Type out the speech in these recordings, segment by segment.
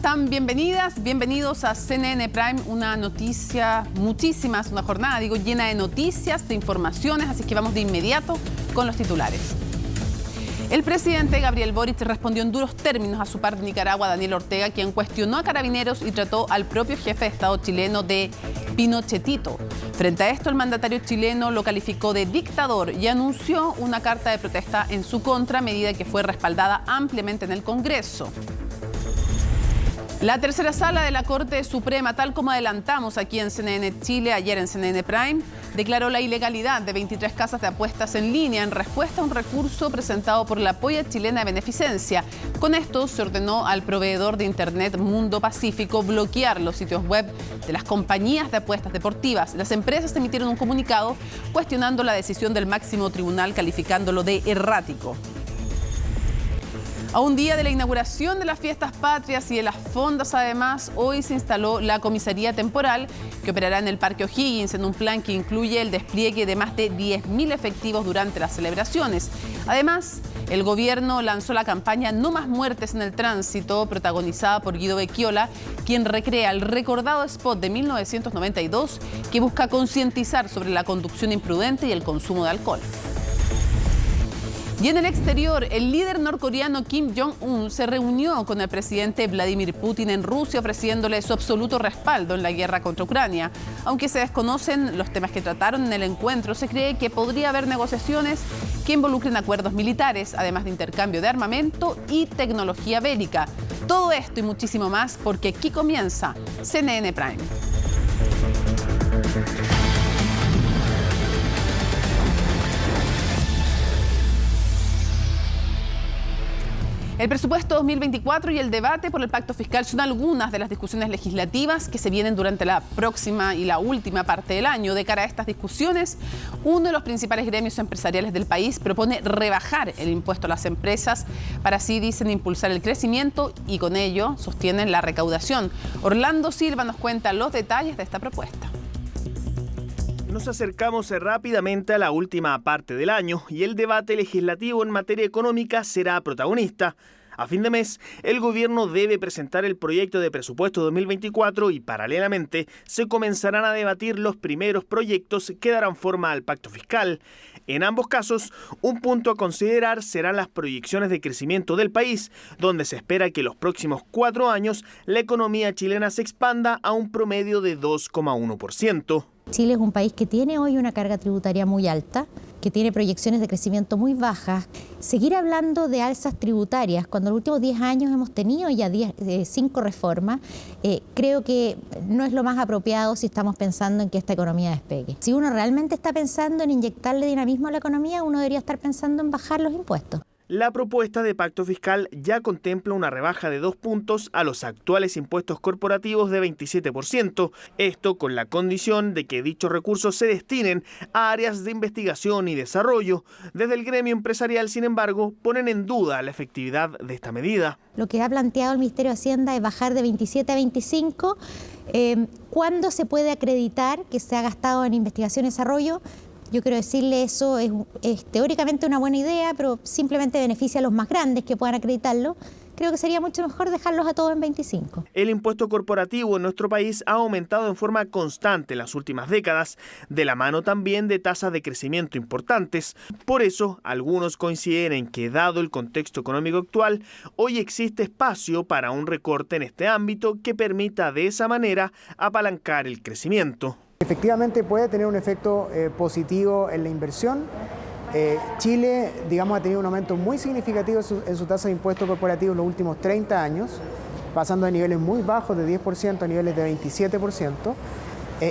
están? Bienvenidas, bienvenidos a CNN Prime, una jornada llena de noticias, de informaciones, así que vamos de inmediato con los titulares. El presidente Gabriel Boric respondió en duros términos a su par de Nicaragua, Daniel Ortega, quien cuestionó a Carabineros y trató al propio jefe de Estado chileno de Pinochetito. Frente a esto, el mandatario chileno lo calificó de dictador y anunció una carta de protesta en su contra, medida que fue respaldada ampliamente en el Congreso. La tercera sala de la Corte Suprema, tal como adelantamos aquí en CNN Chile, ayer en CNN Prime, declaró la ilegalidad de 23 casas de apuestas en línea en respuesta a un recurso presentado por la Polla Chilena de Beneficencia. Con esto se ordenó al proveedor de Internet Mundo Pacífico bloquear los sitios web de las compañías de apuestas deportivas. Las empresas emitieron un comunicado cuestionando la decisión del máximo tribunal, calificándolo de errático. A un día de la inauguración de las fiestas patrias y de las fondas, además, hoy se instaló la comisaría temporal que operará en el Parque O'Higgins en un plan que incluye el despliegue de más de 10.000 efectivos durante las celebraciones. Además, el gobierno lanzó la campaña No Más Muertes en el Tránsito, protagonizada por Guido Becchiola, quien recrea el recordado spot de 1992 que busca concientizar sobre la conducción imprudente y el consumo de alcohol. Y en el exterior, el líder norcoreano Kim Jong-un se reunió con el presidente Vladimir Putin en Rusia, ofreciéndole su absoluto respaldo en la guerra contra Ucrania. Aunque se desconocen los temas que trataron en el encuentro, se cree que podría haber negociaciones que involucren acuerdos militares, además de intercambio de armamento y tecnología bélica. Todo esto y muchísimo más, porque aquí comienza CNN Prime. El presupuesto 2024 y el debate por el pacto fiscal son algunas de las discusiones legislativas que se vienen durante la próxima y la última parte del año. De cara a estas discusiones, uno de los principales gremios empresariales del país propone rebajar el impuesto a las empresas para así, dicen, impulsar el crecimiento y con ello sostienen la recaudación. Orlando Silva nos cuenta los detalles de esta propuesta. Nos acercamos rápidamente a la última parte del año y el debate legislativo en materia económica será protagonista. A fin de mes, el gobierno debe presentar el proyecto de presupuesto 2024 y paralelamente se comenzarán a debatir los primeros proyectos que darán forma al pacto fiscal. En ambos casos, un punto a considerar serán las proyecciones de crecimiento del país, donde se espera que los próximos 4 años la economía chilena se expanda a un promedio de 2,1%. Chile es un país que tiene hoy una carga tributaria muy alta, que tiene proyecciones de crecimiento muy bajas. Seguir hablando de alzas tributarias, cuando en los últimos 10 años hemos tenido ya 5 reformas, creo que no es lo más apropiado si estamos pensando en que esta economía despegue. Si uno realmente está pensando en inyectarle dinamismo a la economía, uno debería estar pensando en bajar los impuestos. La propuesta de pacto fiscal ya contempla una rebaja de 2 puntos a los actuales impuestos corporativos de 27%. Esto con la condición de que dichos recursos se destinen a áreas de investigación y desarrollo. Desde el gremio empresarial, sin embargo, ponen en duda la efectividad de esta medida. Lo que ha planteado el Ministerio de Hacienda es bajar de 27 a 25. ¿Cuándo se puede acreditar que se ha gastado en investigación y desarrollo? Yo quiero decirle, eso es teóricamente una buena idea, pero simplemente beneficia a los más grandes que puedan acreditarlo. Creo que sería mucho mejor dejarlos a todos en 25. El impuesto corporativo en nuestro país ha aumentado en forma constante en las últimas décadas, de la mano también de tasas de crecimiento importantes. Por eso, algunos coinciden en que, dado el contexto económico actual, hoy existe espacio para un recorte en este ámbito que permita de esa manera apalancar el crecimiento. Efectivamente puede tener un efecto positivo en la inversión. Chile, ha tenido un aumento muy significativo en su tasa de impuesto corporativo en los últimos 30 años, pasando de niveles muy bajos de 10% a niveles de 27%.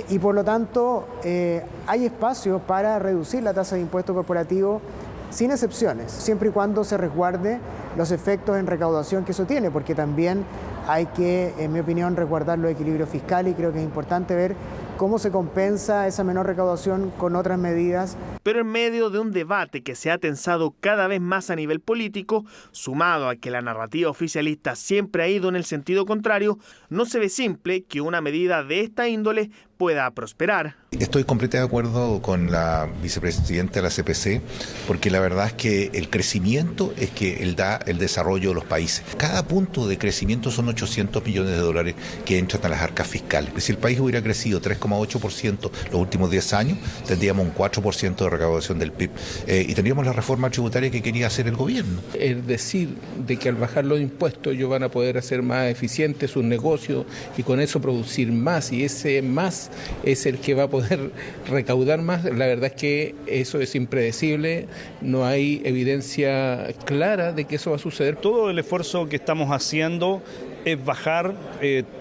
Y por lo tanto hay espacio para reducir la tasa de impuesto corporativo sin excepciones, siempre y cuando se resguarde los efectos en recaudación que eso tiene, porque también hay que, en mi opinión, resguardar los equilibrios fiscales y creo que es importante ver cómo se compensa esa menor recaudación con otras medidas. Pero en medio de un debate que se ha tensado cada vez más a nivel político, sumado a que la narrativa oficialista siempre ha ido en el sentido contrario, no se ve simple que una medida de esta índole pueda prosperar. Estoy completamente de acuerdo con la vicepresidenta de la CPC, porque la verdad es que el crecimiento es que él da el desarrollo de los países. Cada punto de crecimiento son 800 millones de dólares que entran a las arcas fiscales. Si el país hubiera crecido 3,8% los últimos 10 años, tendríamos un 4% de recaudación del PIB y tendríamos la reforma tributaria que quería hacer el gobierno. Es decir, de que al bajar los impuestos ellos van a poder hacer más eficientes sus negocios y con eso producir más, y ese más es el que va a poder recaudar más. La verdad es que eso es impredecible, no hay evidencia clara de que eso va a suceder. Todo el esfuerzo que estamos haciendo es bajar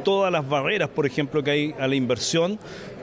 todas las barreras, por ejemplo, que hay a la inversión,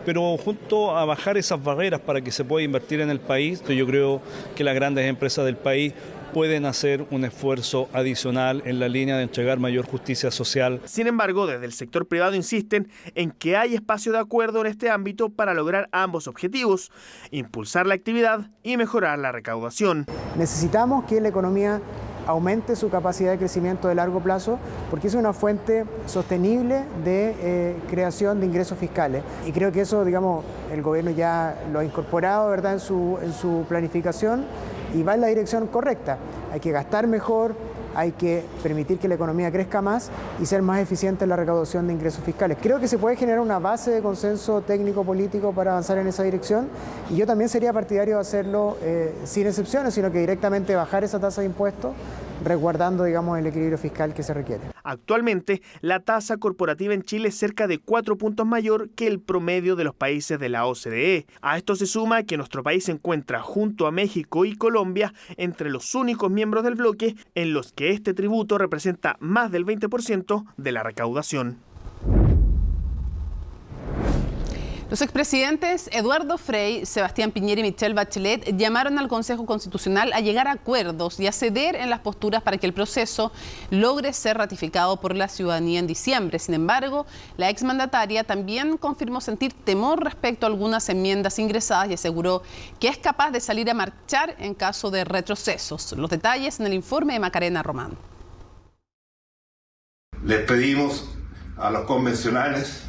pero junto a bajar esas barreras para que se pueda invertir en el país, yo creo que las grandes empresas del país pueden hacer un esfuerzo adicional en la línea de entregar mayor justicia social. Sin embargo, desde el sector privado insisten en que hay espacio de acuerdo en este ámbito para lograr ambos objetivos, impulsar la actividad y mejorar la recaudación. Necesitamos que la economía aumente su capacidad de crecimiento de largo plazo, porque es una fuente sostenible de creación de ingresos fiscales. Y creo que eso, digamos, el gobierno ya lo ha incorporado, ¿verdad?, en su planificación, y va en la dirección correcta. Hay que gastar mejor, hay que permitir que la economía crezca más y ser más eficiente en la recaudación de ingresos fiscales. Creo que se puede generar una base de consenso técnico-político para avanzar en esa dirección, y yo también sería partidario de hacerlo sin excepciones, sino que directamente bajar esa tasa de impuestos, resguardando, digamos, el equilibrio fiscal que se requiere. Actualmente, la tasa corporativa en Chile es cerca de 4 puntos mayor que el promedio de los países de la OCDE. A esto se suma que nuestro país se encuentra junto a México y Colombia entre los únicos miembros del bloque en los que este tributo representa más del 20% de la recaudación. Los expresidentes Eduardo Frei, Sebastián Piñera y Michelle Bachelet llamaron al Consejo Constitucional a llegar a acuerdos y a ceder en las posturas para que el proceso logre ser ratificado por la ciudadanía en diciembre. Sin embargo, la exmandataria también confirmó sentir temor respecto a algunas enmiendas ingresadas y aseguró que es capaz de salir a marchar en caso de retrocesos. Los detalles en el informe de Macarena Román. Les pedimos a los convencionales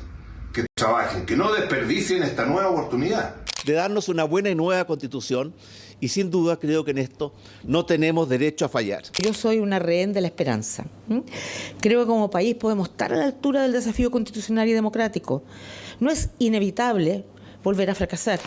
que trabajen, que no desperdicien esta nueva oportunidad de darnos una buena y nueva constitución, y sin duda creo que en esto no tenemos derecho a fallar. Yo soy una rehén de la esperanza. Creo que como país podemos estar a la altura del desafío constitucional y democrático. No es inevitable volver a fracasar.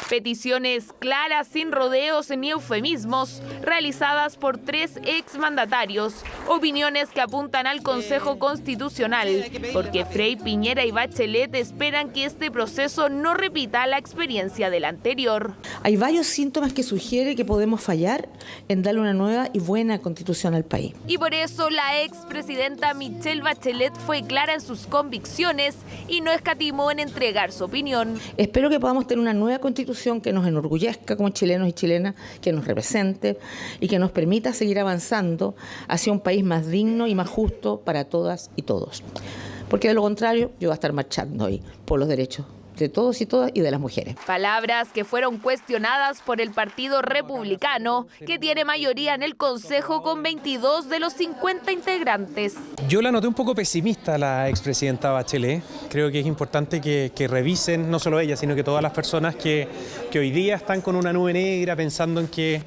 Peticiones claras, sin rodeos ni eufemismos, realizadas por 3 exmandatarios. Opiniones que apuntan al Consejo Constitucional, porque Frei, Piñera y Bachelet esperan que este proceso no repita la experiencia del anterior. Hay varios síntomas que sugieren que podemos fallar en darle una nueva y buena constitución al país. Y por eso la expresidenta Michelle Bachelet fue clara en sus convicciones y no escatimó en entregar su opinión. Espero que podamos tener una nueva constitución que nos enorgullezca como chilenos y chilenas, que nos represente y que nos permita seguir avanzando hacia un país más digno y más justo para todas y todos. Porque de lo contrario, yo voy a estar marchando ahí por los derechos de todos y todas y de las mujeres. Palabras que fueron cuestionadas por el Partido Republicano, que tiene mayoría en el Consejo con 22 de los 50 integrantes. Yo la noté un poco pesimista, la expresidenta Bachelet. Creo que es importante que revisen, no solo ella, sino que todas las personas que hoy día están con una nube negra pensando en que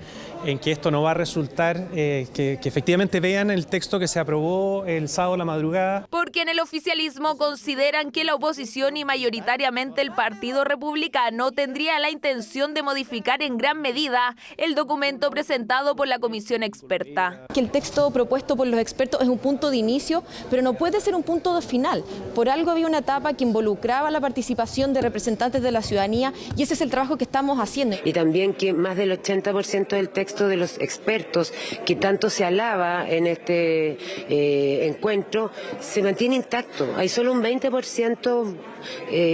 esto no va a resultar, que efectivamente vean el texto que se aprobó el sábado a la madrugada. Porque en el oficialismo consideran que la oposición y mayoritariamente el Partido Republicano tendría la intención de modificar en gran medida el documento presentado por la comisión experta. Que el texto propuesto por los expertos es un punto de inicio, pero no puede ser un punto de final. Por algo había una etapa que involucraba la participación de representantes de la ciudadanía, y ese es el trabajo que estamos haciendo. Y también que más del 80% del texto de los expertos, que tanto se alaba en este encuentro, se mantiene intacto. Hay solo un 20%,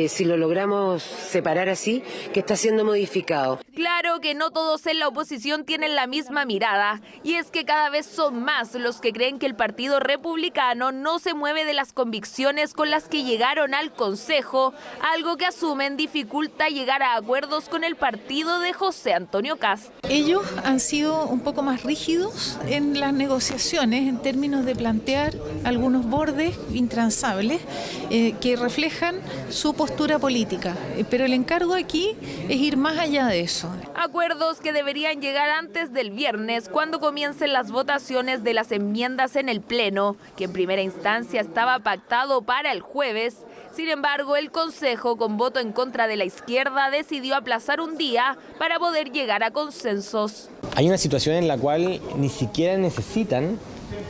si lo logramos separar así, que está siendo modificado. Claro que no todos en la oposición tienen la misma mirada, y es que cada vez son más los que creen que el Partido Republicano no se mueve de las convicciones con las que llegaron al Consejo, algo que asumen dificulta llegar a acuerdos con el partido de José Antonio Kast. Ellos han han sido un poco más rígidos en las negociaciones en términos de plantear algunos bordes intransables que reflejan su postura política. Pero el encargo aquí es ir más allá de eso. Acuerdos que deberían llegar antes del viernes, cuando comiencen las votaciones de las enmiendas en el Pleno, que en primera instancia estaba pactado para el jueves. Sin embargo, el Consejo, con voto en contra de la izquierda, decidió aplazar un día para poder llegar a consensos. Hay una situación en la cual ni siquiera necesitan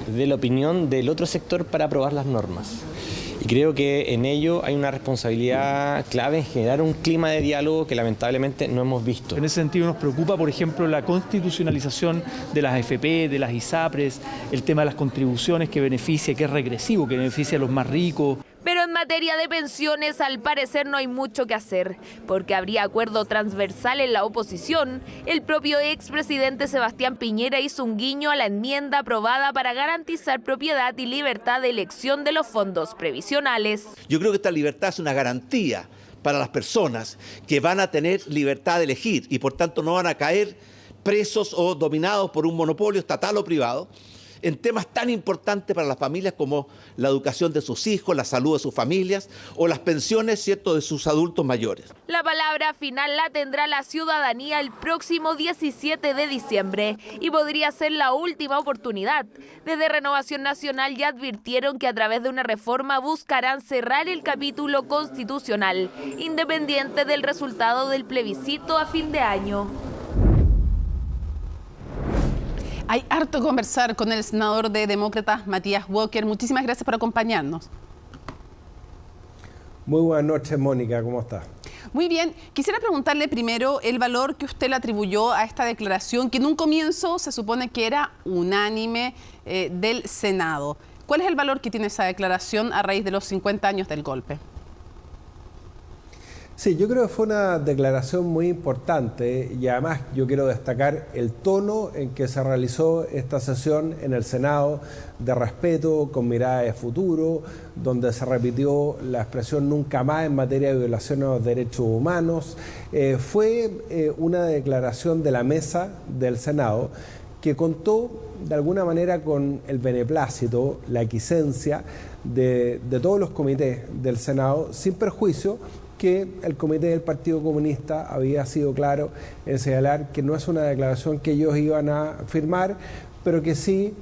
de la opinión del otro sector para aprobar las normas. Y creo que en ello hay una responsabilidad clave en generar un clima de diálogo que lamentablemente no hemos visto. En ese sentido nos preocupa, por ejemplo, la constitucionalización de las AFP, de las ISAPRES, el tema de las contribuciones que beneficia, que es regresivo, que beneficia a los más ricos. Pero en materia de pensiones, al parecer no hay mucho que hacer, porque habría acuerdo transversal en la oposición. El propio expresidente Sebastián Piñera hizo un guiño a la enmienda aprobada para garantizar propiedad y libertad de elección de los fondos previsionales. Yo creo que esta libertad es una garantía para las personas que van a tener libertad de elegir y por tanto no van a caer presos o dominados por un monopolio estatal o privado en temas tan importantes para las familias como la educación de sus hijos, la salud de sus familias o las pensiones, ¿cierto?, de sus adultos mayores. La palabra final la tendrá la ciudadanía el próximo 17 de diciembre y podría ser la última oportunidad. Desde Renovación Nacional ya advirtieron que a través de una reforma buscarán cerrar el capítulo constitucional, independiente del resultado del plebiscito a fin de año. Hay harto que conversar con el senador de Demócratas, Matías Walker. Muchísimas gracias por acompañarnos. Muy buenas noches, Mónica. ¿Cómo está? Muy bien. Quisiera preguntarle primero el valor que usted le atribuyó a esta declaración, que en un comienzo se supone que era unánime del Senado. ¿Cuál es el valor que tiene esa declaración a raíz de los 50 años del golpe? Sí, yo creo que fue una declaración muy importante y además yo quiero destacar el tono en que se realizó esta sesión en el Senado, de respeto, con mirada de futuro, donde se repitió la expresión nunca más en materia de violación a los derechos humanos. Fue una declaración de la mesa del Senado que contó de alguna manera con el beneplácito, la aquiescencia de todos los comités del Senado, sin perjuicio que el comité del Partido Comunista había sido claro en señalar que no es una declaración que ellos iban a firmar, pero que sí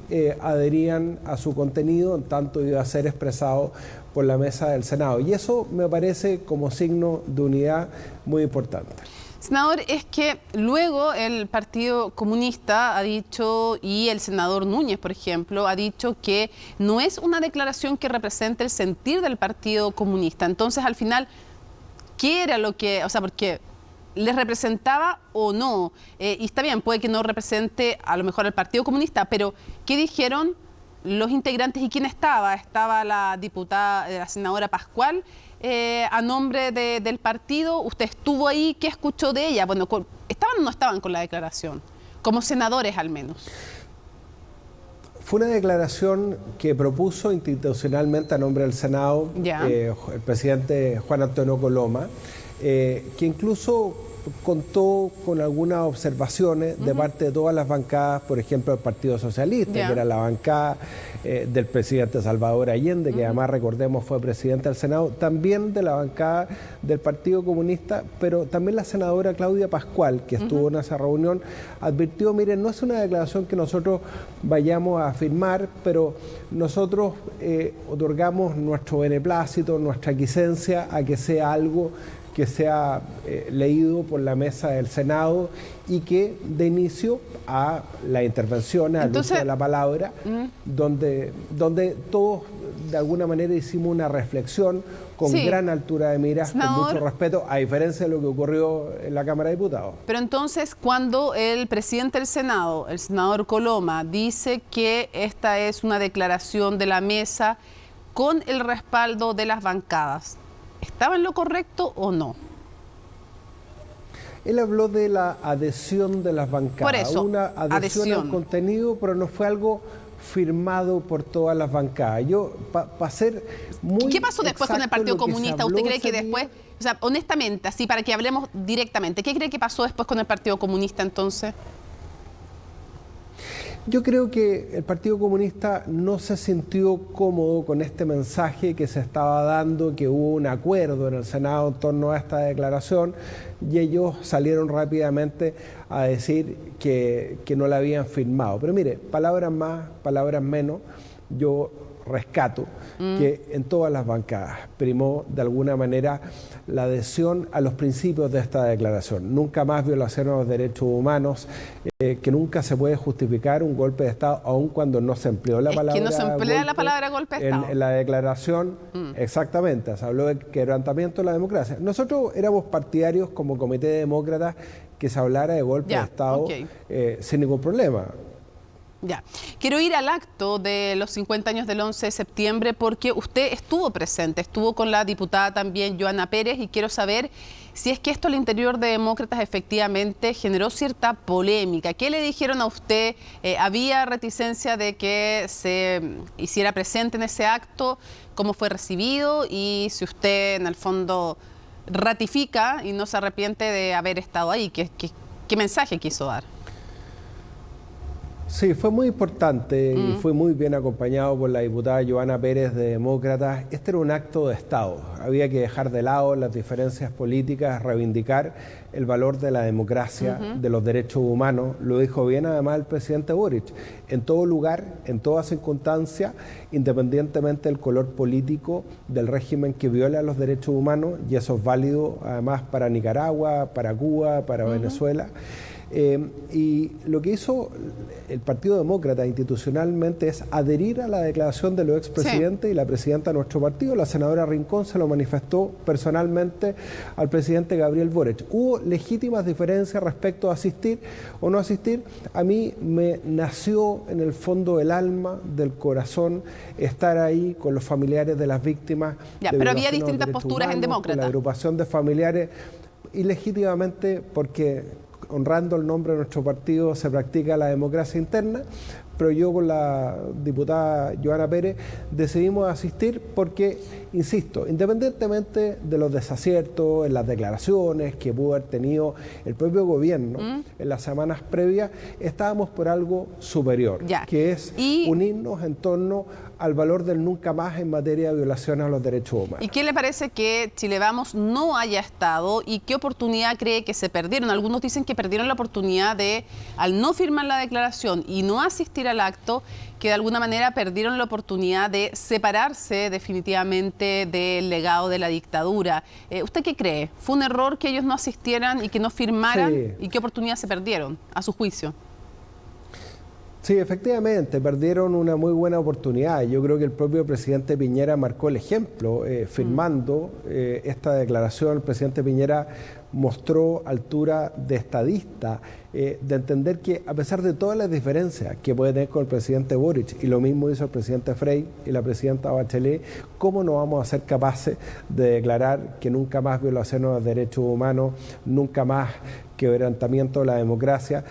adherían a su contenido, en tanto iba a ser expresado por la mesa del Senado. Y eso me parece como signo de unidad muy importante. Senador, es que luego el Partido Comunista ha dicho, y el senador Núñez, por ejemplo, ha dicho que no es una declaración que represente el sentir del Partido Comunista. Entonces, al final, ¿qué era lo que, porque les representaba o no? Y está bien, puede que no represente a lo mejor al Partido Comunista, pero ¿qué dijeron los integrantes y quién estaba? Estaba la diputada, la senadora Pascual, a nombre del partido. ¿Usted estuvo ahí? ¿Qué escuchó de ella? Bueno, ¿estaban o no estaban con la declaración? Como senadores al menos. Fue una declaración que propuso institucionalmente a nombre del Senado el presidente Juan Antonio Coloma, que incluso contó con algunas observaciones de parte de todas las bancadas, por ejemplo el Partido Socialista, que era la bancada del presidente Salvador Allende, que además recordemos fue presidente del Senado, también de la bancada del Partido Comunista, pero también la senadora Claudia Pascual, que estuvo en esa reunión, advirtió, miren, no es una declaración que nosotros vayamos a firmar, pero nosotros otorgamos nuestro beneplácito, nuestra aquiescencia a que sea algo que sea leído por la mesa del Senado y que dé inicio a la intervención, al uso de la palabra, donde todos de alguna manera hicimos una reflexión con gran altura de miras, senador, con mucho respeto, a diferencia de lo que ocurrió en la Cámara de Diputados. Pero entonces, cuando el presidente del Senado, el senador Coloma, dice que esta es una declaración de la mesa con el respaldo de las bancadas, ¿estaba en lo correcto o no? Él habló de la adhesión de las bancadas. Por eso, una adhesión al contenido, pero no fue algo firmado por todas las bancadas. Para ser muy ¿Qué pasó después con el Partido Comunista? ¿Usted cree que después, honestamente, así para que hablemos directamente, qué cree que pasó después con el Partido Comunista entonces? Yo creo que el Partido Comunista no se sintió cómodo con este mensaje que se estaba dando, que hubo un acuerdo en el Senado en torno a esta declaración, y ellos salieron rápidamente a decir que no la habían firmado. Pero mire, palabras más, palabras menos, yo rescato que en todas las bancadas primó de alguna manera la adhesión a los principios de esta declaración. Nunca más violación a los derechos humanos, que nunca se puede justificar un golpe de Estado, aun cuando no se empleó la palabra que no se emplea la palabra golpe de Estado. En la declaración, exactamente, se habló de quebrantamiento de la democracia. Nosotros éramos partidarios como Comité de Demócratas que se hablara de golpe de Estado sin ningún problema. Ya, quiero ir al acto de los 50 años del 11 de septiembre porque usted estuvo presente, estuvo con la diputada también Joana Pérez, y quiero saber si es que esto al interior de Demócratas efectivamente generó cierta polémica. ¿Qué le dijeron a usted? ¿Había reticencia de que se hiciera presente en ese acto? ¿Cómo fue recibido? Y si usted en el fondo ratifica y no se arrepiente de haber estado ahí, ¿qué mensaje quiso dar? Sí, fue muy importante y fue muy bien acompañado por la diputada Joana Pérez de Demócratas. Este era un acto de Estado. Había que dejar de lado las diferencias políticas, reivindicar el valor de la democracia, de los derechos humanos. Lo dijo bien además el presidente Boric. En todo lugar, en toda circunstancia, independientemente del color político del régimen que viola los derechos humanos, y eso es válido además para Nicaragua, para Cuba, para Venezuela. Y lo que hizo el Partido Demócrata institucionalmente es adherir a la declaración de los expresidentes y la presidenta de nuestro partido, la senadora Rincón, se lo manifestó personalmente al presidente Gabriel Boric. Hubo legítimas diferencias respecto a asistir o no asistir. A mí me nació en el fondo del alma, del corazón, estar ahí con los familiares de las víctimas. Ya, pero había distintas posturas en Demócrata. La agrupación de familiares, ilegítimamente porque honrando el nombre de nuestro partido se practica la democracia interna, pero yo con la diputada Joana Pérez decidimos asistir porque, insisto, independientemente de los desaciertos en las declaraciones que pudo haber tenido el propio gobierno en las semanas previas, estábamos por algo superior, que es unirnos en torno al valor del nunca más en materia de violación a los derechos humanos. ¿Y qué le parece que Chile Vamos no haya estado y qué oportunidad cree que se perdieron? Algunos dicen que perdieron la oportunidad de, al no firmar la declaración y no asistir al acto, que de alguna manera perdieron la oportunidad de separarse definitivamente del legado de la dictadura. ¿Usted qué cree? ¿Fue un error que ellos no asistieran y que no firmaran? Sí. ¿Y qué oportunidad se perdieron, a su juicio? Sí, efectivamente, perdieron una muy buena oportunidad. Yo creo que el propio presidente Piñera marcó el ejemplo firmando esta declaración. El presidente Piñera mostró altura de estadista, de entender que a pesar de todas las diferencias que puede tener con el presidente Boric, y lo mismo hizo el presidente Frey y la presidenta Bachelet, ¿cómo no vamos a ser capaces de declarar que nunca más violaciones a los derechos humanos, nunca más quebrantamiento de la democracia?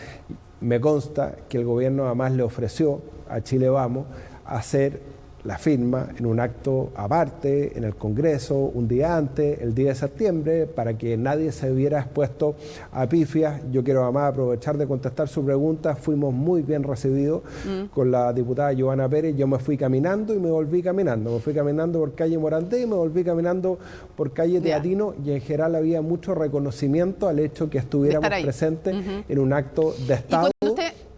Me consta que el gobierno además le ofreció a Chile Vamos hacer la firma en un acto aparte en el Congreso un día antes, el 10 de septiembre, para que nadie se viera expuesto a pifias. Yo quiero además aprovechar de contestar su pregunta. Fuimos muy bien recibidos con la diputada Joana Pérez. Yo me fui caminando y me volví caminando. Me fui caminando por calle Morandé y me volví caminando por calle Teatino, y en general había mucho reconocimiento al hecho que estuviéramos presentes en un acto de Estado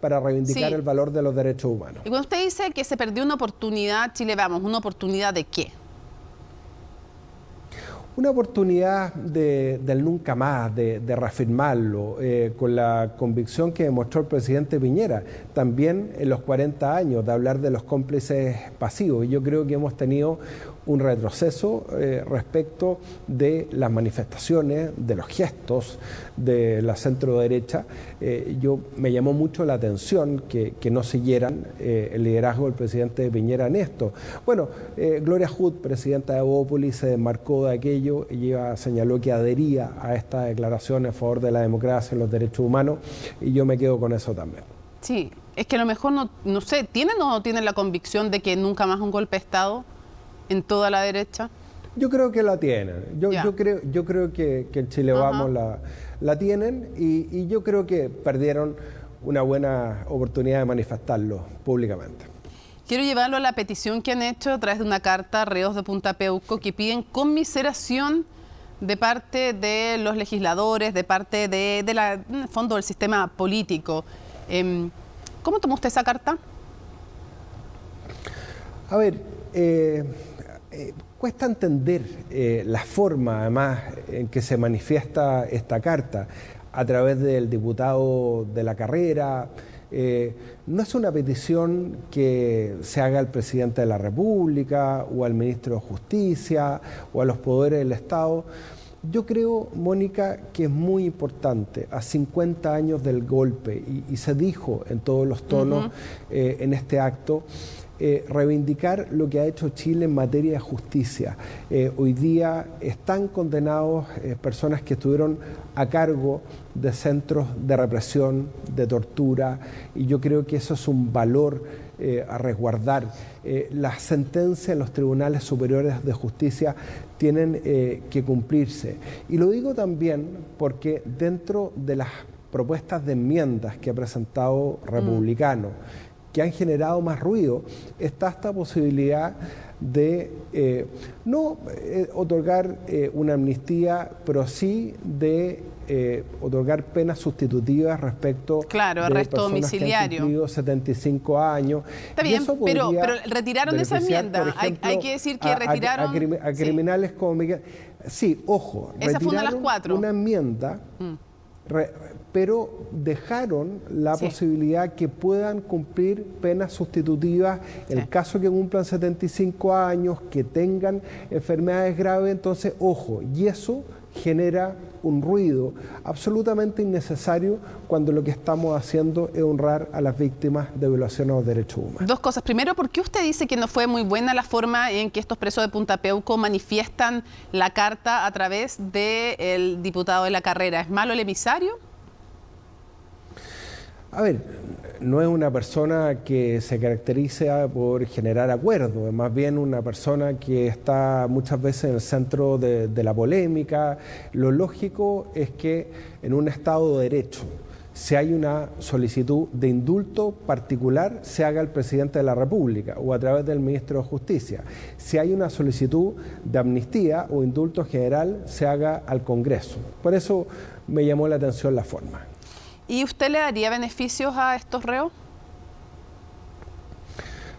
para reivindicar el valor de los derechos humanos. Y cuando usted dice que se perdió una oportunidad, Chile Vamos, ¿una oportunidad de qué? Una oportunidad del nunca más, de reafirmarlo, con la convicción que demostró el presidente Piñera, también en los 40 años, de hablar de los cómplices pasivos. Yo creo que hemos tenido un retroceso respecto de las manifestaciones, de los gestos de la centro-derecha. Me llamó mucho la atención que no siguieran el liderazgo del presidente Piñera en esto. Bueno, Gloria Hood, presidenta de Evópolis, se desmarcó de aquello. Ella señaló que adhería a esta declaración a favor de la democracia y los derechos humanos, y yo me quedo con eso también. Sí, es que a lo mejor no sé, ¿tienen o no tienen la convicción de que nunca más un golpe de Estado en toda la derecha? Yo creo que la tienen. Yo creo que en Chile Vamos la tienen, y yo creo que perdieron una buena oportunidad de manifestarlo públicamente. Quiero llevarlo a la petición que han hecho a través de una carta a reos de Punta Peuco que piden conmiseración de parte de los legisladores, de parte en el fondo del sistema político. ¿Cómo tomó usted esa carta? A ver, cuesta entender la forma, además, en que se manifiesta esta carta a través del diputado de la carrera. No es una petición que se haga al presidente de la República o al ministro de Justicia o a los poderes del Estado. Yo creo, Mónica, que es muy importante, a 50 años del golpe, y se dijo en todos los tonos en este acto, reivindicar lo que ha hecho Chile en materia de justicia. Hoy día están condenados personas que estuvieron a cargo de centros de represión, de tortura, y yo creo que eso es un valor a resguardar. Las sentencias en los tribunales superiores de justicia tienen que cumplirse. Y lo digo también porque dentro de las propuestas de enmiendas que ha presentado Republicano, que han generado más ruido, está esta posibilidad de no otorgar una amnistía, pero sí de otorgar penas sustitutivas respecto claro, de arresto domiciliario. Que han cumplido 75 años. Está bien, pero retiraron esa enmienda. Ejemplo, hay que decir que retiraron... A criminales como Miguel... Sí, ojo, esa fue una de las 4. Una enmienda... pero dejaron la posibilidad que puedan cumplir penas sustitutivas en el caso que cumplan 75 años, que tengan enfermedades graves. Entonces, ojo, y eso genera un ruido absolutamente innecesario cuando lo que estamos haciendo es honrar a las víctimas de violación a los derechos humanos. Dos cosas. Primero, ¿por qué usted dice que no fue muy buena la forma en que estos presos de Punta Peuco manifiestan la carta a través del diputado de la carrera? ¿Es malo el emisario? A ver, no es una persona que se caracteriza por generar acuerdos, es más bien una persona que está muchas veces en el centro de la polémica. Lo lógico es que en un Estado de Derecho, si hay una solicitud de indulto particular, se haga al presidente de la República o a través del ministro de Justicia. Si hay una solicitud de amnistía o indulto general, se haga al Congreso. Por eso me llamó la atención la forma. ¿Y usted le daría beneficios a estos reos?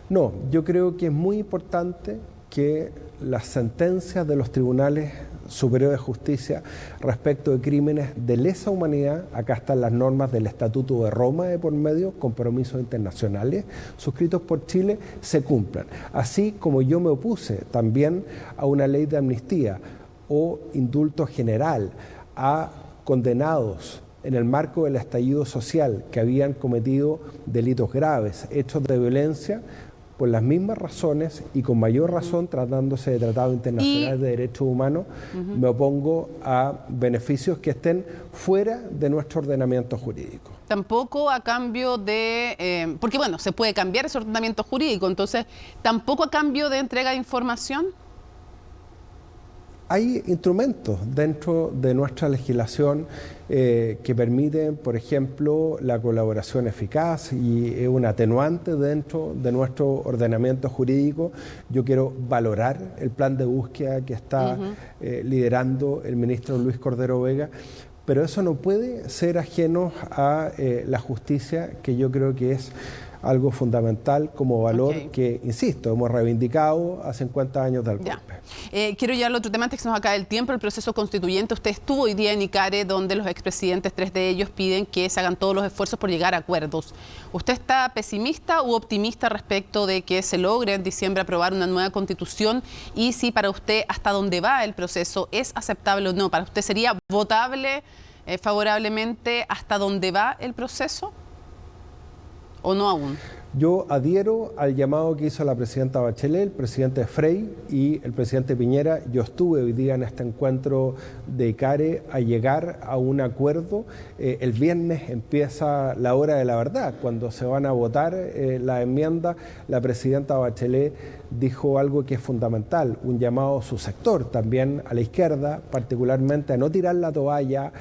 No, yo creo que es muy importante que las sentencias de los tribunales superiores de justicia respecto de crímenes de lesa humanidad, acá están las normas del Estatuto de Roma de por medio, compromisos internacionales suscritos por Chile, se cumplan. Así como yo me opuse también a una ley de amnistía o indulto general a condenados en el marco del estallido social que habían cometido delitos graves, hechos de violencia, por las mismas razones y con mayor razón, tratándose de tratados internacionales de derechos humanos, me opongo a beneficios que estén fuera de nuestro ordenamiento jurídico. Tampoco a cambio de... porque bueno, se puede cambiar ese ordenamiento jurídico, entonces, ¿tampoco a cambio de entrega de información? Hay instrumentos dentro de nuestra legislación que permiten, por ejemplo, la colaboración eficaz y es un atenuante dentro de nuestro ordenamiento jurídico. Yo quiero valorar el plan de búsqueda que está liderando el ministro Luis Cordero Vega, pero eso no puede ser ajeno a la justicia, que yo creo que es algo fundamental como valor que, insisto, hemos reivindicado a 50 años del golpe. Quiero llevar al otro tema antes que se nos acabe el tiempo, el proceso constituyente. Usted estuvo hoy día en ICARE, donde los expresidentes, 3 de ellos, piden que se hagan todos los esfuerzos por llegar a acuerdos. ¿Usted está pesimista u optimista respecto de que se logre en diciembre aprobar una nueva constitución? Y si para usted, hasta dónde va el proceso, ¿es aceptable o no? ¿Para usted sería votable favorablemente hasta dónde va el proceso? ¿O no aún? Yo adhiero al llamado que hizo la presidenta Bachelet, el presidente Frey y el presidente Piñera. Yo estuve hoy día en este encuentro de ICARE a llegar a un acuerdo. El viernes empieza la hora de la verdad, cuando se van a votar las enmiendas. La presidenta Bachelet dijo algo que es fundamental, un llamado a su sector, también a la izquierda, particularmente a no tirar la toalla.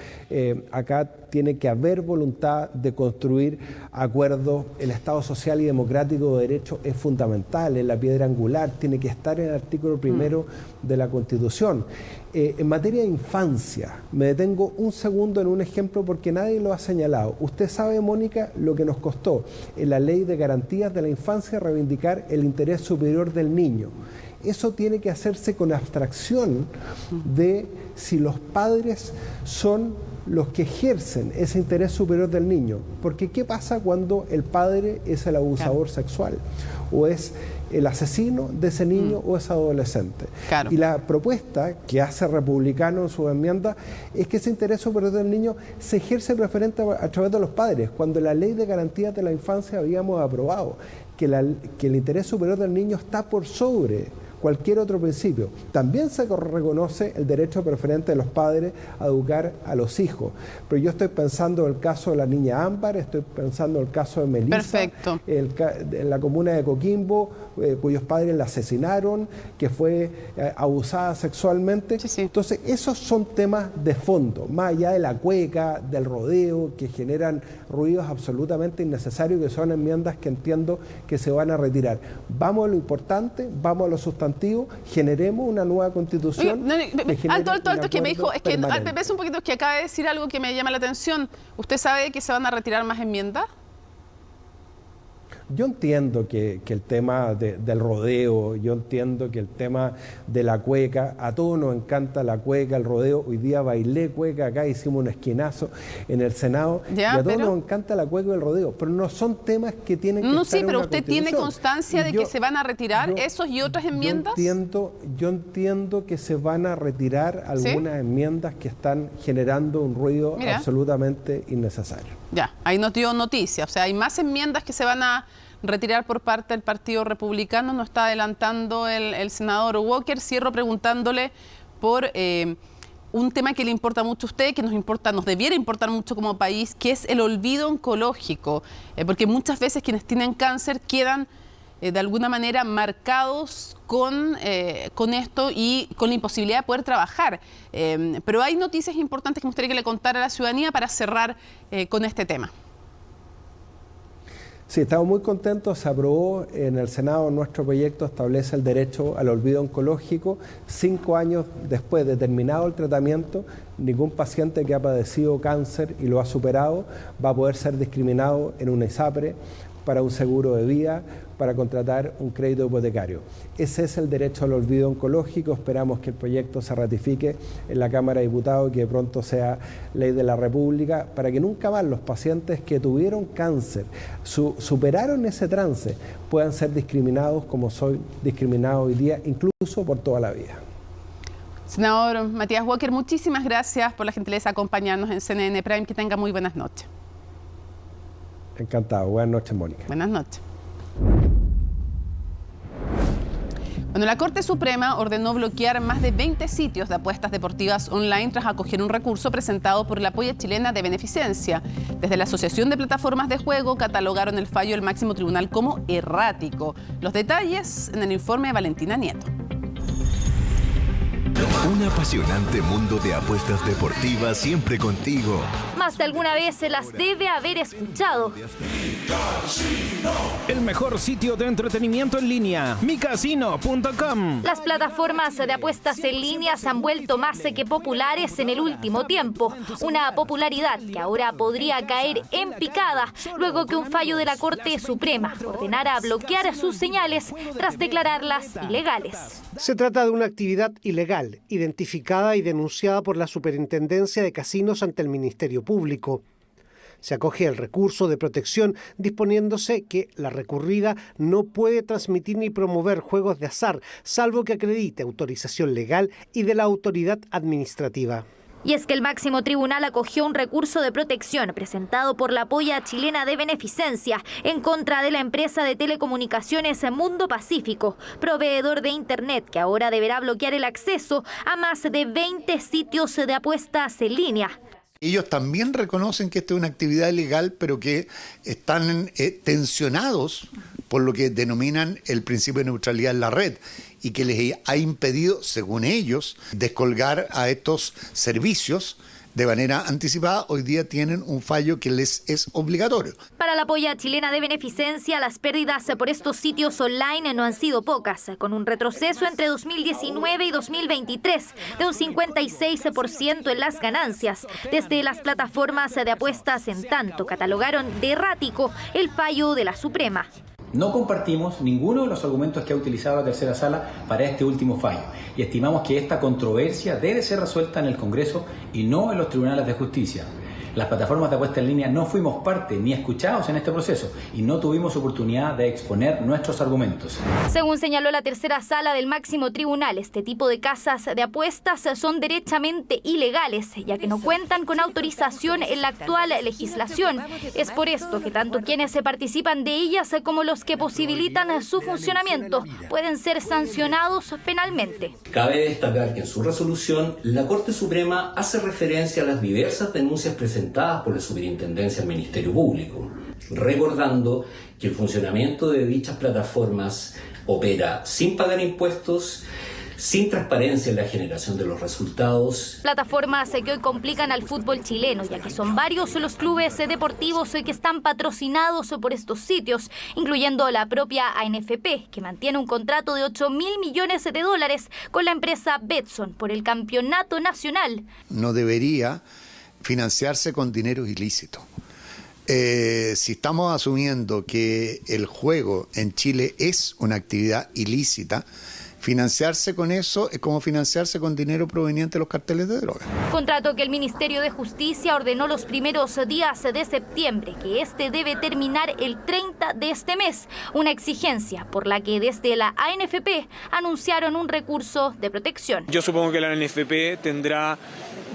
Acá tiene que haber voluntad de construir acuerdos. El Estado social y democrático de derecho es fundamental, es la piedra angular, tiene que estar en el artículo 1 de la Constitución. En materia de infancia, me detengo un segundo en un ejemplo porque nadie lo ha señalado. Usted sabe, Mónica, lo que nos costó en la Ley de Garantías de la Infancia reivindicar el interés superior del niño. Eso tiene que hacerse con abstracción de si los padres son los que ejercen ese interés superior del niño. Porque ¿qué pasa cuando el padre es el abusador sexual o es el asesino de ese niño o ese adolescente? Y la propuesta que hace Republicano en su enmienda es que ese interés superior del niño se ejerce preferente a través de los padres, cuando la Ley de Garantías de la Infancia habíamos aprobado que el interés superior del niño está por sobre cualquier otro principio. También se reconoce el derecho preferente de los padres a educar a los hijos. Pero yo estoy pensando en el caso de la niña Ámbar, estoy pensando en el caso de Melissa, en la comuna de Coquimbo, cuyos padres la asesinaron, que fue abusada sexualmente. Entonces, esos son temas de fondo, más allá de la cueca, del rodeo, que generan ruidos absolutamente innecesarios, que son enmiendas que entiendo que se van a retirar. Vamos a lo importante, vamos a lo sustantivo, generemos una nueva constitución. Alto, que me dijo, es que al PP es un poquito, que acaba de decir algo que me llama la atención. ¿Usted sabe que se van a retirar más enmiendas? Yo entiendo que el tema del rodeo, yo entiendo que el tema de la cueca, a todos nos encanta la cueca, el rodeo. Hoy día bailé cueca, acá hicimos un esquinazo en el Senado, y a todos nos encanta la cueca y el rodeo, pero no son temas que tienen que estar en una constitución. No, sí, pero ¿usted tiene constancia de que se van a retirar esos y otras enmiendas? Yo entiendo que se van a retirar algunas enmiendas que están generando un ruido absolutamente innecesario. Ya, ahí nos dio noticia, o sea, hay más enmiendas que se van a retirar por parte del Partido Republicano. Nos está adelantando el senador Walker. Cierro preguntándole por un tema que le importa mucho a usted, que nos debiera importar mucho como país, que es el olvido oncológico, porque muchas veces quienes tienen cáncer quedan de alguna manera marcados con esto y con la imposibilidad de poder trabajar. Pero hay noticias importantes que me gustaría que le contara a la ciudadanía para cerrar con este tema. Sí, estamos muy contentos. Se aprobó en el Senado nuestro proyecto, establece el derecho al olvido oncológico. 5 años después de terminado el tratamiento, ningún paciente que ha padecido cáncer y lo ha superado va a poder ser discriminado en una ISAPRE, para un seguro de vida, para contratar un crédito hipotecario. Ese es el derecho al olvido oncológico. Esperamos que el proyecto se ratifique en la Cámara de Diputados y que pronto sea ley de la República, para que nunca más los pacientes que tuvieron cáncer, superaron ese trance, puedan ser discriminados como soy discriminado hoy día, incluso por toda la vida. Senador Matías Walker, muchísimas gracias por la gentileza de acompañarnos en CNN Prime. Que tenga muy buenas noches. Encantado. Buenas noches, Mónica. Buenas noches. Bueno, la Corte Suprema ordenó bloquear más de 20 sitios de apuestas deportivas online tras acoger un recurso presentado por la Polla Chilena de Beneficencia. Desde la Asociación de Plataformas de Juego catalogaron el fallo del máximo tribunal como errático. Los detalles en el informe de Valentina Nieto. Un apasionante mundo de apuestas deportivas siempre contigo. Más de alguna vez se las debe haber escuchado. El mejor sitio de entretenimiento en línea, micasino.com. Las plataformas de apuestas en línea se han vuelto más que populares en el último tiempo. Una popularidad que ahora podría caer en picada luego que un fallo de la Corte Suprema ordenara bloquear sus señales tras declararlas ilegales. Se trata de una actividad ilegal, identificada y denunciada por la Superintendencia de Casinos ante el Ministerio Público. Se acoge el recurso de protección disponiéndose que la recurrida no puede transmitir ni promover juegos de azar, salvo que acredite autorización legal y de la autoridad administrativa. Y es que el máximo tribunal acogió un recurso de protección presentado por la Polla Chilena de Beneficencia en contra de la empresa de telecomunicaciones Mundo Pacífico, proveedor de Internet, que ahora deberá bloquear el acceso a más de 20 sitios de apuestas en línea. Ellos también reconocen que esta es una actividad ilegal, pero que están tensionados por lo que denominan el principio de neutralidad en la red y que les ha impedido, según ellos, descolgar a estos servicios de manera anticipada. Hoy día tienen un fallo que les es obligatorio. Para la Polla Chilena de Beneficencia, las pérdidas por estos sitios online no han sido pocas, con un retroceso entre 2019 y 2023 de un 56% en las ganancias. Desde las plataformas de apuestas, en tanto, catalogaron de errático el fallo de la Suprema. No compartimos ninguno de los argumentos que ha utilizado la tercera sala para este último fallo y estimamos que esta controversia debe ser resuelta en el Congreso y no en los tribunales de justicia. Las plataformas de apuesta en línea no fuimos parte ni escuchados en este proceso y no tuvimos oportunidad de exponer nuestros argumentos. Según señaló la tercera sala del máximo tribunal, este tipo de casas de apuestas son derechamente ilegales, ya que no cuentan con autorización en la actual legislación. Es por esto que tanto quienes participan de ellas como los que posibilitan su funcionamiento pueden ser sancionados penalmente. Cabe destacar que en su resolución la Corte Suprema hace referencia a las diversas denuncias presentadas por la Superintendencia del Ministerio Público, recordando que el funcionamiento de dichas plataformas opera sin pagar impuestos, sin transparencia en la generación de los resultados. Plataformas que hoy complican al fútbol chileno, ya que son varios los clubes deportivos que están patrocinados por estos sitios, incluyendo la propia ANFP, que mantiene un contrato de $8.000 millones con la empresa Betson por el campeonato nacional. No debería financiarse con dinero ilícito. Si estamos asumiendo que el juego en Chile es una actividad ilícita, financiarse con eso es como financiarse con dinero proveniente de los carteles de droga. Contrato que el Ministerio de Justicia ordenó los primeros días de septiembre, que este debe terminar el 30 de este mes. Una exigencia por la que desde la ANFP anunciaron un recurso de protección. Yo supongo que la ANFP tendrá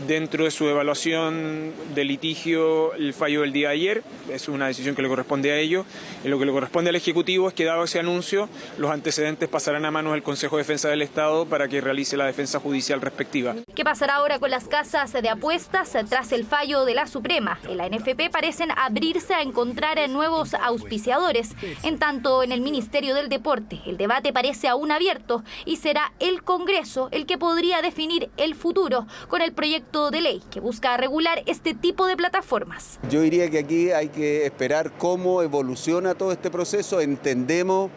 dentro de su evaluación de litigio el fallo del día de ayer. Es una decisión que le corresponde a ellos. En lo que le corresponde al Ejecutivo es que, dado ese anuncio, los antecedentes pasarán a manos del Consejo de Defensa del Estado para que realice la defensa judicial respectiva. ¿Qué pasará ahora con las casas de apuestas tras el fallo de la Suprema? En la ANFP parecen abrirse a encontrar nuevos auspiciadores. En tanto, en el Ministerio del Deporte, el debate parece aún abierto y será el Congreso el que podría definir el futuro con el proyecto de ley que busca regular este tipo de plataformas. Yo diría que aquí hay que esperar cómo evoluciona todo este proceso. Entendemos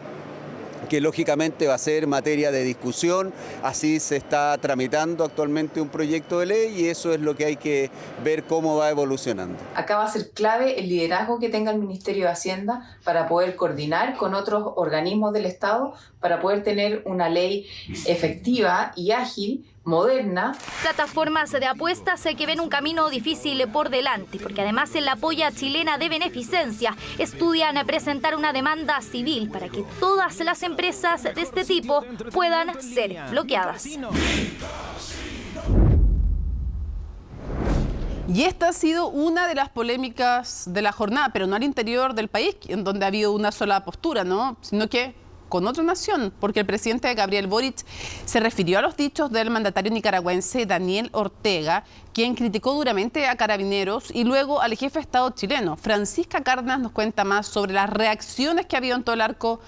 que lógicamente va a ser materia de discusión, así se está tramitando actualmente un proyecto de ley y eso es lo que hay que ver cómo va evolucionando. Acá va a ser clave el liderazgo que tenga el Ministerio de Hacienda para poder coordinar con otros organismos del Estado, para poder tener una ley efectiva y ágil, moderna. Plataformas de apuestas que ven un camino difícil por delante, porque además en la Polla Chilena de Beneficencia estudian presentar una demanda civil para que todas las empresas de este tipo puedan ser bloqueadas. Y esta ha sido una de las polémicas de la jornada, pero no al interior del país, en donde ha habido una sola postura, ¿no? Sino que con otra nación, porque el presidente Gabriel Boric se refirió a los dichos del mandatario nicaragüense Daniel Ortega, quien criticó duramente a Carabineros y luego al jefe de Estado chileno. Francisca Cárdenas nos cuenta más sobre las reacciones que ha habido en todo el arco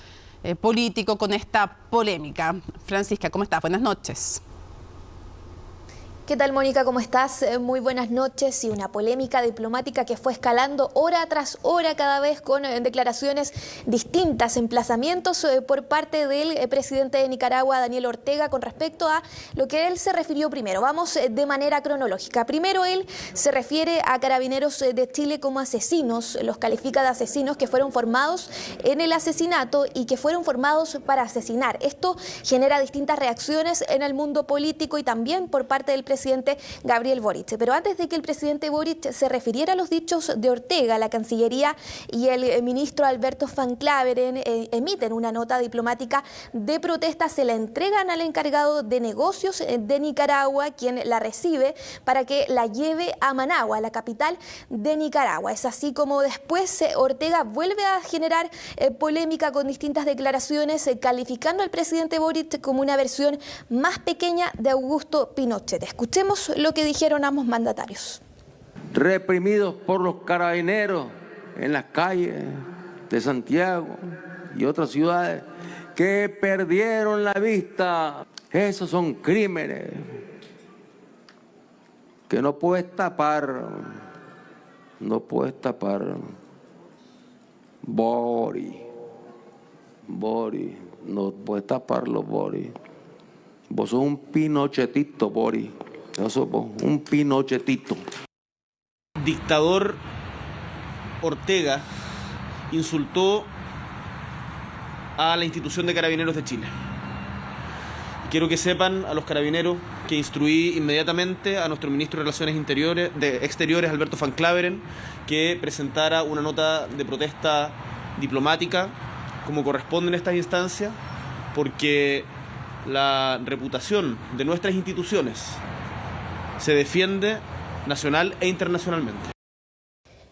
político con esta polémica. Francisca, ¿cómo estás? Buenas noches. ¿Qué tal, Mónica? ¿Cómo estás? Muy buenas noches. Y una polémica diplomática que fue escalando hora tras hora, cada vez con declaraciones distintas, emplazamientos por parte del presidente de Nicaragua, Daniel Ortega, con respecto a lo que él se refirió primero. Vamos de manera cronológica. Primero, él se refiere a Carabineros de Chile como asesinos, los califica de asesinos que fueron formados en el asesinato y que fueron formados para asesinar. Esto genera distintas reacciones en el mundo político y también por parte del presidente presidente Gabriel Boric. Pero antes de que el presidente Boric se refiriera a los dichos de Ortega, la Cancillería y el ministro Alberto Van Claveren emiten una nota diplomática de protesta, se la entregan al encargado de negocios de Nicaragua, quien la recibe para que la lleve a Managua, la capital de Nicaragua. Es así como después Ortega vuelve a generar polémica con distintas declaraciones, calificando al presidente Boric como una versión más pequeña de Augusto Pinochet. Escuchemos lo que dijeron ambos mandatarios. Reprimidos por los carabineros en las calles de Santiago y otras ciudades que perdieron la vista. Esos son crímenes que no puedes tapar, Boris, no puedes taparlo, Boris. Vos sos un pinochetito, Boris. Vos sos un pinochetito. Dictador Ortega insultó a la institución de Carabineros de Chile. Quiero que sepan a los carabineros que instruí inmediatamente a nuestro ministro de Relaciones Exteriores, Alberto Van Claveren, que presentara una nota de protesta diplomática, como corresponde en estas instancias, porque la reputación de nuestras instituciones se defiende nacional e internacionalmente.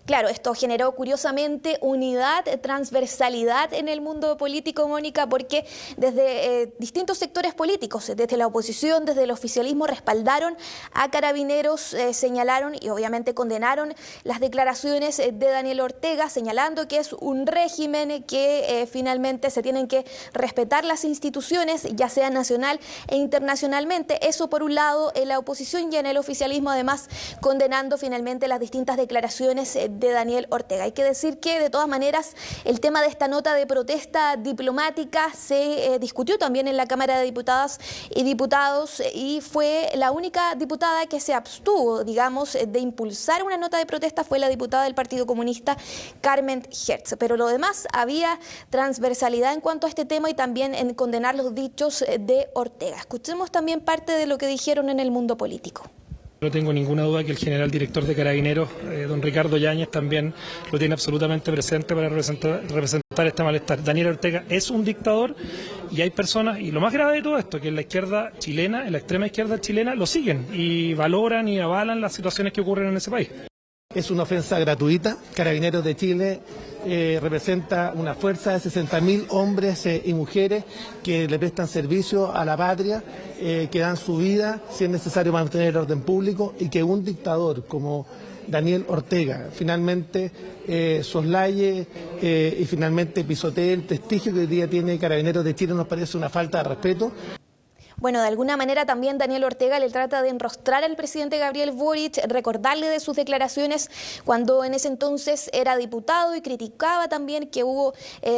Claro, esto generó curiosamente unidad, transversalidad en el mundo político, Mónica, porque desde distintos sectores políticos, desde la oposición, desde el oficialismo, respaldaron a Carabineros, señalaron y obviamente condenaron las declaraciones de Daniel Ortega, señalando que es un régimen que finalmente se tienen que respetar las instituciones, ya sea nacional e internacionalmente. Eso por un lado en la oposición, y en el oficialismo además condenando finalmente las distintas declaraciones de Daniel Ortega. Hay que decir que de todas maneras el tema de esta nota de protesta diplomática se discutió también en la Cámara de Diputadas y Diputados, y fue la única diputada que se abstuvo, digamos, de impulsar una nota de protesta fue la diputada del Partido Comunista, Carmen Hertz. Pero lo demás, había transversalidad en cuanto a este tema y también en condenar los dichos de Ortega. Escuchemos también parte de lo que dijeron en el mundo político. No tengo ninguna duda que el general director de Carabineros, don Ricardo Yáñez, también lo tiene absolutamente presente para representar este malestar. Daniel Ortega es un dictador y hay personas, y lo más grave de todo esto, que en la izquierda chilena, en la extrema izquierda chilena, lo siguen y valoran y avalan las situaciones que ocurren en ese país. Es una ofensa gratuita. Carabineros de Chile representa una fuerza de 60.000 hombres y mujeres que le prestan servicio a la patria, que dan su vida si es necesario mantener el orden público, y que un dictador como Daniel Ortega finalmente soslaye y finalmente pisotee el prestigio que hoy día tiene Carabineros de Chile, nos parece una falta de respeto. Bueno, de alguna manera también Daniel Ortega le trata de enrostrar al presidente Gabriel Boric, recordarle de sus declaraciones cuando en ese entonces era diputado, y criticaba también que hubo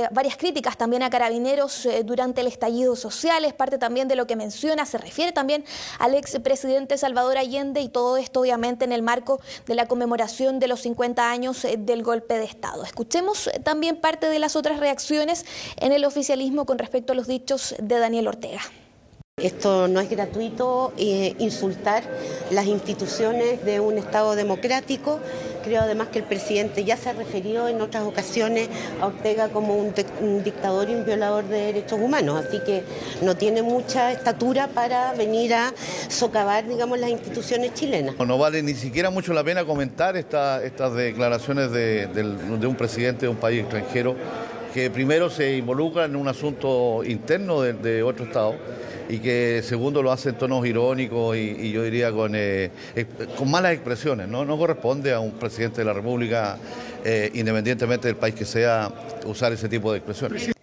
varias críticas también a Carabineros durante el estallido social. Es parte también de lo que menciona, se refiere también al expresidente Salvador Allende, y todo esto obviamente en el marco de la conmemoración de los 50 años del golpe de Estado. Escuchemos también parte de las otras reacciones en el oficialismo con respecto a los dichos de Daniel Ortega. Esto no es gratuito, insultar las instituciones de un Estado democrático. Creo además que el presidente ya se ha referido en otras ocasiones a Ortega como un dictador y un violador de derechos humanos, así que no tiene mucha estatura para venir a socavar, digamos, las instituciones chilenas. No vale ni siquiera mucho la pena comentar estas declaraciones de un presidente de un país extranjero que primero se involucra en un asunto interno de otro Estado, y que segundo lo hace en tonos irónicos y yo diría con malas expresiones. No corresponde a un presidente de la República, independientemente del país que sea, usar ese tipo de expresiones.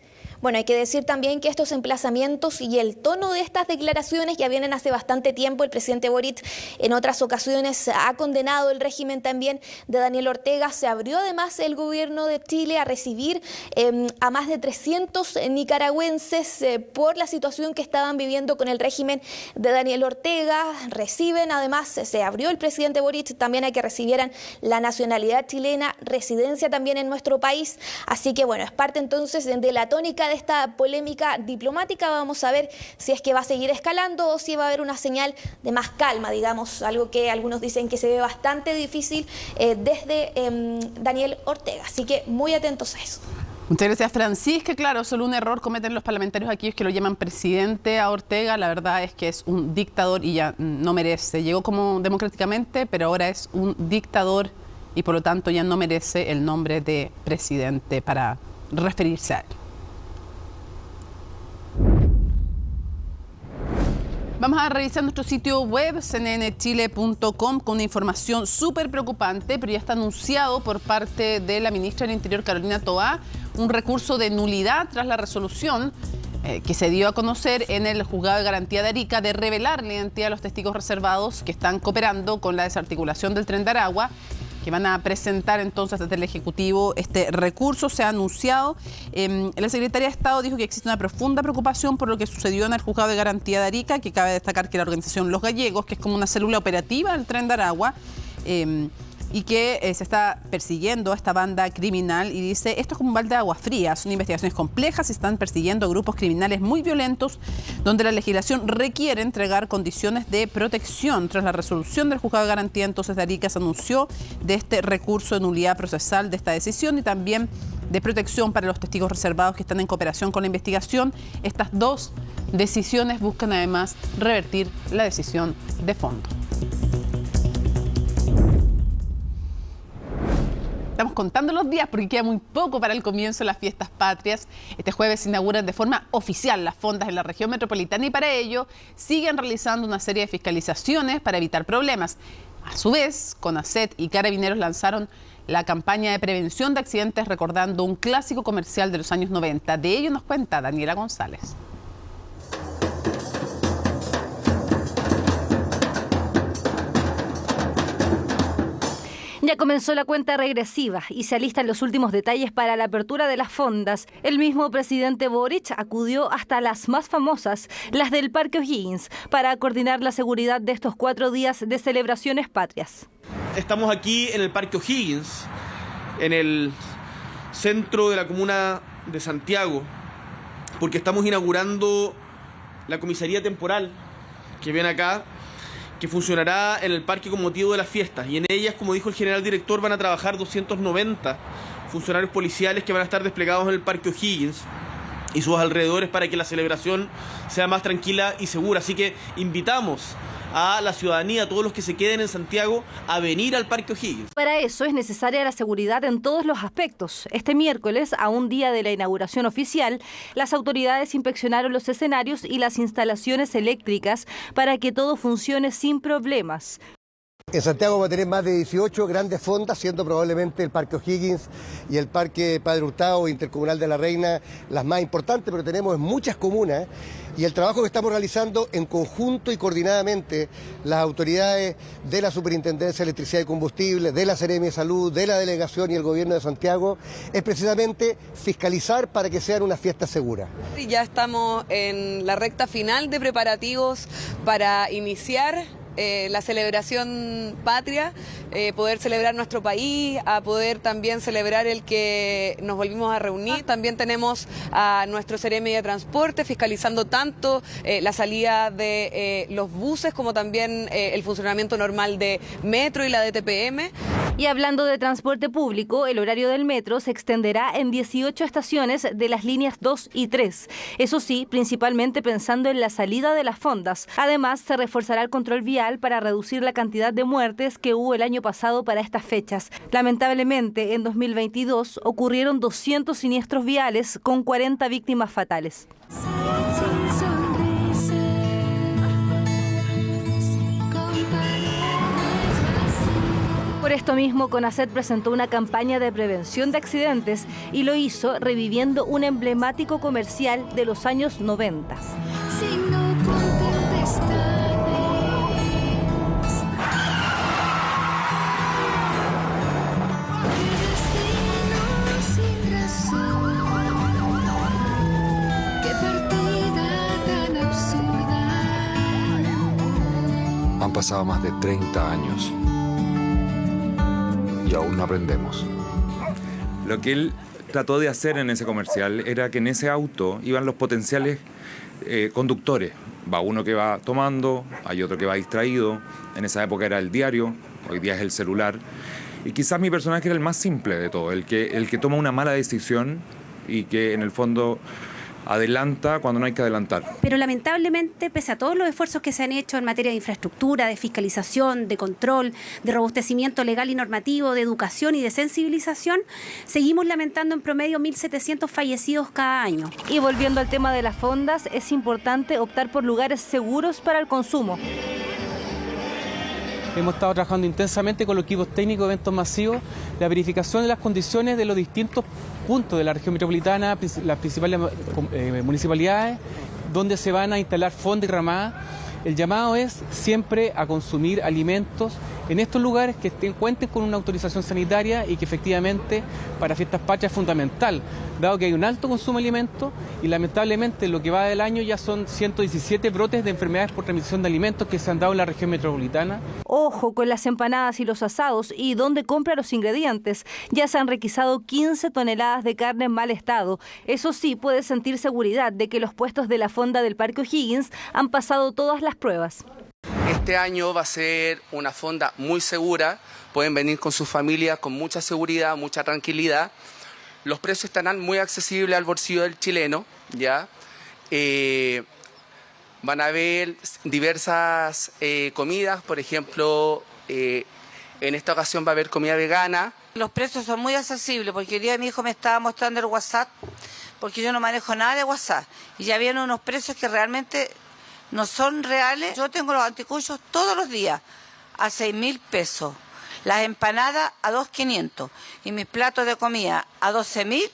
Bueno, hay que decir también que estos emplazamientos y el tono de estas declaraciones ya vienen hace bastante tiempo. El presidente Boric en otras ocasiones ha condenado el régimen también de Daniel Ortega. Se abrió además el gobierno de Chile a recibir a más de 300 nicaragüenses por la situación que estaban viviendo con el régimen de Daniel Ortega. Reciben, además, se abrió el presidente Boric también a que recibieran la nacionalidad chilena, residencia también en nuestro país. Así que bueno, es parte entonces de la tónica de esta polémica diplomática. Vamos a ver si es que va a seguir escalando o si va a haber una señal de más calma, digamos, algo que algunos dicen que se ve bastante difícil desde Daniel Ortega. Así que muy atentos a eso. Muchas gracias, Francisca. Claro, solo un error cometen los parlamentarios aquellos que lo llaman presidente a Ortega. La verdad es que es un dictador y ya no merece. Llegó como democráticamente, pero ahora es un dictador y por lo tanto ya no merece el nombre de presidente para referirse a él. Vamos a revisar nuestro sitio web, cnnchile.com, con una información súper preocupante, pero ya está anunciado por parte de la ministra del Interior, Carolina Toá, un recurso de nulidad tras la resolución que se dio a conocer en el Juzgado de Garantía de Arica de revelar la identidad de los testigos reservados que están cooperando con la desarticulación del Tren de Aragua, que van a presentar entonces desde el Ejecutivo este recurso. Se ha anunciado. La Secretaría de Estado dijo que existe una profunda preocupación por lo que sucedió en el Juzgado de Garantía de Arica, que cabe destacar que la organización Los Gallegos, que es como una célula operativa del Tren de Aragua, y que se está persiguiendo a esta banda criminal, y dice, esto es como un balde de agua fría, son investigaciones complejas y están persiguiendo a grupos criminales muy violentos donde la legislación requiere entregar condiciones de protección. Tras la resolución del Juzgado de Garantía entonces de Arica se anunció de este recurso de nulidad procesal de esta decisión y también de protección para los testigos reservados que están en cooperación con la investigación. Estas dos decisiones buscan además revertir la decisión de fondo. Estamos contando los días porque queda muy poco para el comienzo de las fiestas patrias. Este jueves se inauguran de forma oficial las fondas en la región metropolitana y para ello siguen realizando una serie de fiscalizaciones para evitar problemas. A su vez, CONACET y Carabineros lanzaron la campaña de prevención de accidentes recordando un clásico comercial de los años 90. De ello nos cuenta Daniela González. Ya comenzó la cuenta regresiva y se alistan los últimos detalles para la apertura de las fondas. El mismo presidente Boric acudió hasta las más famosas, las del Parque O'Higgins, para coordinar la seguridad de estos 4 días de celebraciones patrias. Estamos aquí en el Parque O'Higgins, en el centro de la comuna de Santiago, porque estamos inaugurando la comisaría temporal que ven acá, que funcionará en el parque con motivo de las fiestas, y en ellas, como dijo el general director, van a trabajar 290 funcionarios policiales que van a estar desplegados en el Parque O'Higgins y sus alrededores para que la celebración sea más tranquila y segura. Así que invitamos a la ciudadanía, a todos los que se queden en Santiago, a venir al Parque O'Higgins. Para eso es necesaria la seguridad en todos los aspectos. Este miércoles, a un día de la inauguración oficial, las autoridades inspeccionaron los escenarios y las instalaciones eléctricas para que todo funcione sin problemas. En Santiago va a tener más de 18 grandes fondas, siendo probablemente el Parque O'Higgins y el Parque Padre Hurtado Intercomunal de la Reina las más importantes, pero tenemos en muchas comunas, y el trabajo que estamos realizando en conjunto y coordinadamente las autoridades de la Superintendencia de Electricidad y Combustible, de la Seremi de Salud, de la Delegación y el Gobierno de Santiago, es precisamente fiscalizar para que sean unas fiestas seguras. Ya estamos en la recta final de preparativos para iniciar la celebración patria, poder celebrar nuestro país, a poder también celebrar el que nos volvimos a reunir. También tenemos a nuestro Seremi de Transporte fiscalizando tanto la salida de los buses como también el funcionamiento normal de Metro y la DTPM. Y hablando de transporte público, el horario del metro se extenderá en 18 estaciones de las líneas 2 y 3. Eso sí, principalmente pensando en la salida de las fondas. Además, se reforzará el control vial para reducir la cantidad de muertes que hubo el año pasado para estas fechas. Lamentablemente, en 2022 ocurrieron 200 siniestros viales con 40 víctimas fatales. Por esto mismo, CONACET presentó una campaña de prevención de accidentes y lo hizo reviviendo un emblemático comercial de los años 90. Han pasado más de 30 años. Y aún no aprendemos. Lo que él trató de hacer en ese comercial era que en ese auto iban los potenciales conductores. Va uno que va tomando, hay otro que va distraído. En esa época era el diario, hoy día es el celular. Y quizás mi personaje era el más simple de todo, el que toma una mala decisión y que en el fondo adelanta cuando no hay que adelantar. Pero lamentablemente, pese a todos los esfuerzos que se han hecho en materia de infraestructura, de fiscalización, de control, de robustecimiento legal y normativo, de educación y de sensibilización, seguimos lamentando en promedio 1.700 fallecidos cada año. Y volviendo al tema de las fondas, es importante optar por lugares seguros para el consumo. Hemos estado trabajando intensamente con los equipos técnicos de eventos masivos, la verificación de las condiciones de los distintos puntos de la región metropolitana, las principales municipalidades, donde se van a instalar fondas y ramadas. El llamado es siempre a consumir alimentos en estos lugares que cuenten con una autorización sanitaria y que efectivamente para fiestas patrias es fundamental, dado que hay un alto consumo de alimentos y lamentablemente lo que va del año ya son 117 brotes de enfermedades por transmisión de alimentos que se han dado en la región metropolitana. Ojo con las empanadas y los asados y dónde compra los ingredientes. Ya se han requisado 15 toneladas de carne en mal estado. Eso sí, puede sentir seguridad de que los puestos de la fonda del Parque O'Higgins han pasado todas las pruebas. Este año va a ser una fonda muy segura, pueden venir con sus familias con mucha seguridad, mucha tranquilidad. Los precios estarán muy accesibles al bolsillo del chileno, ¿ya? Van a haber diversas comidas, por ejemplo, en esta ocasión va a haber comida vegana. Los precios son muy accesibles porque hoy día mi hijo me estaba mostrando el WhatsApp, porque yo no manejo nada de WhatsApp, y ya vienen unos precios que realmente no son reales. Yo tengo los anticuchos todos los días a 6.000 pesos, las empanadas a 2.500 y mis platos de comida a 12.000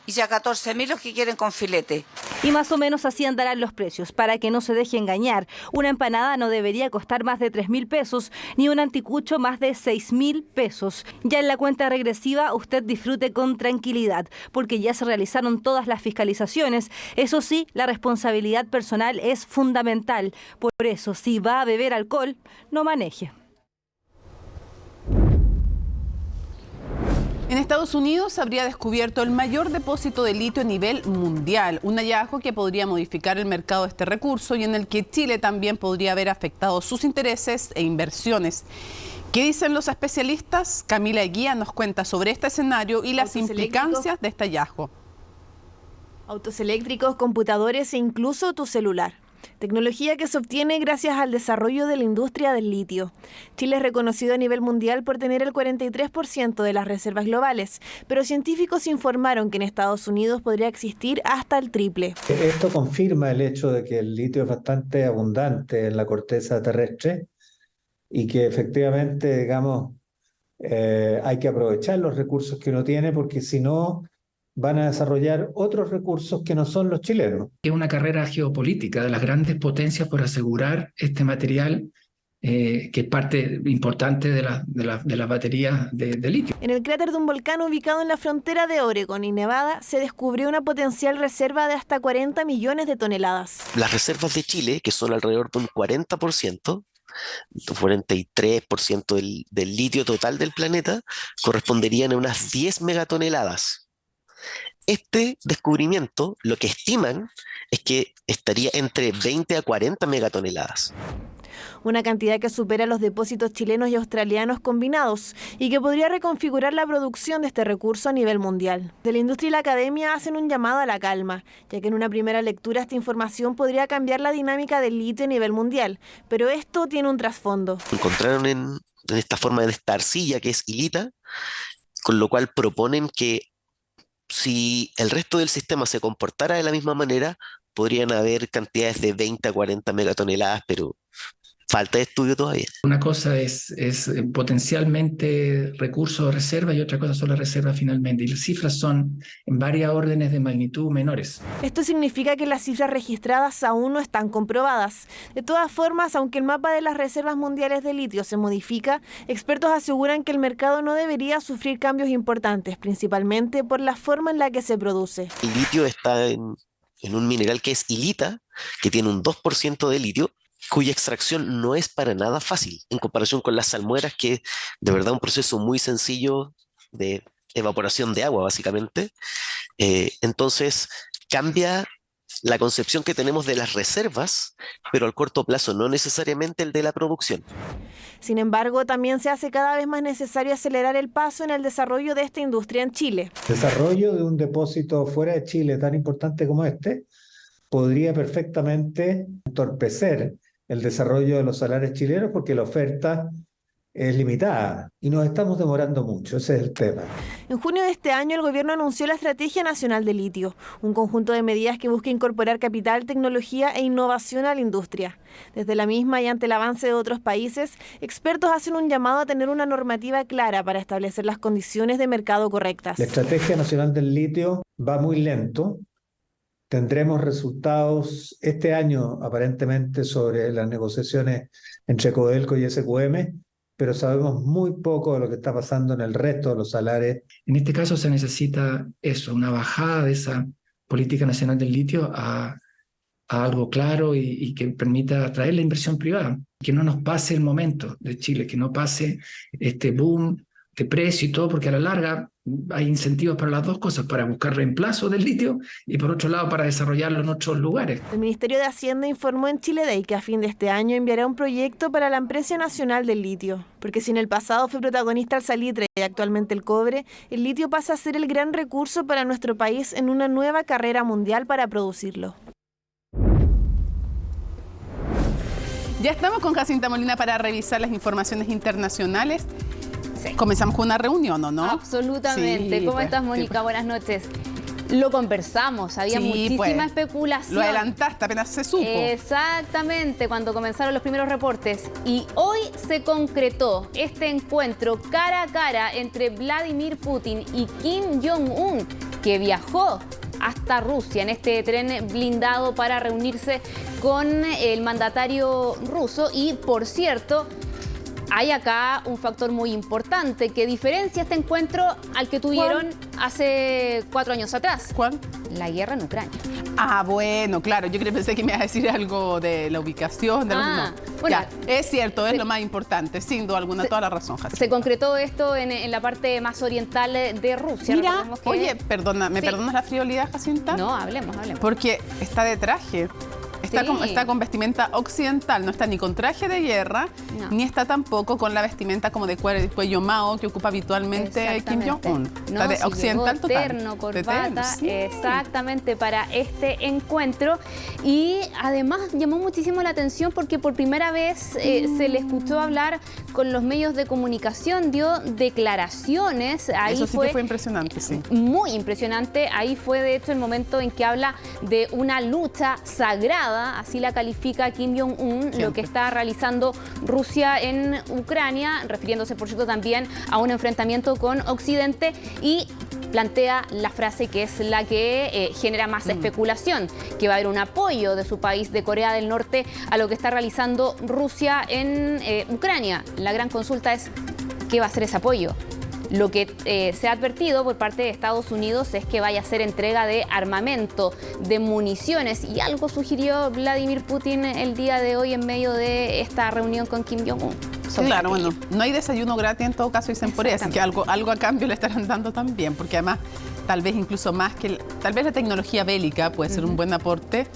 y ya 14.000 los que quieren con filete. Y más o menos así andarán los precios, para que no se deje engañar. Una empanada no debería costar más de 3.000 pesos, ni un anticucho más de 6.000 pesos. Ya en la cuenta regresiva usted disfrute con tranquilidad, porque ya se realizaron todas las fiscalizaciones. Eso sí, la responsabilidad personal es fundamental. Por eso, si va a beber alcohol, no maneje. En Estados Unidos se habría descubierto el mayor depósito de litio a nivel mundial, un hallazgo que podría modificar el mercado de este recurso y en el que Chile también podría haber afectado sus intereses e inversiones. ¿Qué dicen los especialistas? Camila Eguía nos cuenta sobre este escenario y las implicancias de este hallazgo. Autos eléctricos, computadores e incluso tu celular. Tecnología que se obtiene gracias al desarrollo de la industria del litio. Chile es reconocido a nivel mundial por tener el 43% de las reservas globales, pero científicos informaron que en Estados Unidos podría existir hasta el triple. Esto confirma el hecho de que el litio es bastante abundante en la corteza terrestre y que efectivamente, digamos, hay que aprovechar los recursos que uno tiene porque si no van a desarrollar otros recursos que no son los chilenos. Es una carrera geopolítica de las grandes potencias por asegurar este material que es parte importante de las baterías de litio. En el cráter de un volcán ubicado en la frontera de Oregon y Nevada se descubrió una potencial reserva de hasta 40 millones de toneladas. Las reservas de Chile, que son alrededor de un 40%, 43% del litio total del planeta, corresponderían a unas 10 megatoneladas. Este descubrimiento, lo que estiman es que estaría entre 20 a 40 megatoneladas. Una cantidad que supera los depósitos chilenos y australianos combinados y que podría reconfigurar la producción de este recurso a nivel mundial. De la industria y la academia hacen un llamado a la calma, ya que en una primera lectura esta información podría cambiar la dinámica del litio a nivel mundial, pero esto tiene un trasfondo. Encontraron en esta forma de esta arcilla que es hilita, con lo cual proponen que si el resto del sistema se comportara de la misma manera, podrían haber cantidades de 20 a 40 megatoneladas, pero falta de estudio todavía. Una cosa es potencialmente recursos o reserva y otra cosa son las reservas finalmente. Y las cifras son en varias órdenes de magnitud menores. Esto significa que las cifras registradas aún no están comprobadas. De todas formas, aunque el mapa de las reservas mundiales de litio se modifica, expertos aseguran que el mercado no debería sufrir cambios importantes, principalmente por la forma en la que se produce. El litio está en un mineral que es hilita, que tiene un 2% de litio, cuya extracción no es para nada fácil en comparación con las salmueras, que de verdad un proceso muy sencillo de evaporación de agua, básicamente. Entonces, cambia la concepción que tenemos de las reservas, pero al corto plazo, no necesariamente el de la producción. Sin embargo, también se hace cada vez más necesario acelerar el paso en el desarrollo de esta industria en Chile. El desarrollo de un depósito fuera de Chile tan importante como este podría perfectamente entorpecer el desarrollo de los salares chilenos porque la oferta es limitada y nos estamos demorando mucho, ese es el tema. En junio de este año, el gobierno anunció la Estrategia Nacional de Litio, un conjunto de medidas que busca incorporar capital, tecnología e innovación a la industria. Desde la misma y ante el avance de otros países, expertos hacen un llamado a tener una normativa clara para establecer las condiciones de mercado correctas. La Estrategia Nacional del Litio va muy lento. Tendremos resultados este año, aparentemente, sobre las negociaciones entre Codelco y SQM, pero sabemos muy poco de lo que está pasando en el resto de los salares. En este caso se necesita eso, una bajada de esa política nacional del litio a algo claro y que permita atraer la inversión privada. Que no nos pase el momento de Chile, que no pase este boom de precio y todo, porque a la larga hay incentivos para las dos cosas, para buscar reemplazo del litio y por otro lado para desarrollarlo en otros lugares. El Ministerio de Hacienda informó en Chile Day que a fin de este año enviará un proyecto para la Empresa Nacional del Litio, porque si en el pasado fue protagonista el salitre y actualmente el cobre, el litio pasa a ser el gran recurso para nuestro país en una nueva carrera mundial para producirlo. Ya estamos con Jacinta Molina para revisar las informaciones internacionales. Sí. Comenzamos con una reunión, ¿o no? Absolutamente. Sí, ¿Cómo estás, Mónica? pues. Buenas noches. Lo conversamos, había muchísima especulación. Lo adelantaste, apenas se supo. Exactamente, cuando comenzaron los primeros reportes. Y hoy se concretó este encuentro cara a cara entre Vladimir Putin y Kim Jong-un, que viajó hasta Rusia en este tren blindado para reunirse con el mandatario ruso. Y, por cierto, hay acá un factor muy importante que diferencia este encuentro al que tuvieron hace 4 años atrás. ¿Cuál? La guerra en Ucrania. Ah, bueno, claro. Yo pensé que me ibas a decir algo de la ubicación. De no. Bueno, ya, es cierto, es lo más importante, sin duda alguna, toda la razón, Jacinta. Se concretó esto en la parte más oriental de Rusia. Mira, oye, perdona, ¿me perdonas la frivolidad, Jacinta? No, hablemos. Porque está de traje. Está con vestimenta occidental, no está ni con traje de guerra, ni está tampoco con la vestimenta como de cuello Mao que ocupa habitualmente Kim Jong-un. Está de occidental total. Terno, corbata, exactamente, para este encuentro. Y además llamó muchísimo la atención porque por primera vez se le escuchó hablar con los medios de comunicación, dio declaraciones. Ahí eso sí que fue impresionante, sí. Muy impresionante. Ahí fue, de hecho, el momento en que habla de una lucha sagrada, así la califica Kim Jong-un, lo que está realizando Rusia en Ucrania, refiriéndose, por cierto, también a un enfrentamiento con Occidente, y plantea la frase que es la que genera más especulación, que va a haber un apoyo de su país, de Corea del Norte, a lo que está realizando Rusia en Ucrania. La gran consulta es, ¿qué va a ser ese apoyo? Lo que se ha advertido por parte de Estados Unidos es que vaya a ser entrega de armamento, de municiones, y algo sugirió Vladimir Putin el día de hoy en medio de esta reunión con Kim Jong-un. Claro, bueno, no hay desayuno gratis en todo caso, dicen por ahí, así que algo a cambio le estarán dando también, porque además tal vez incluso más que tal vez la tecnología bélica puede ser un buen aporte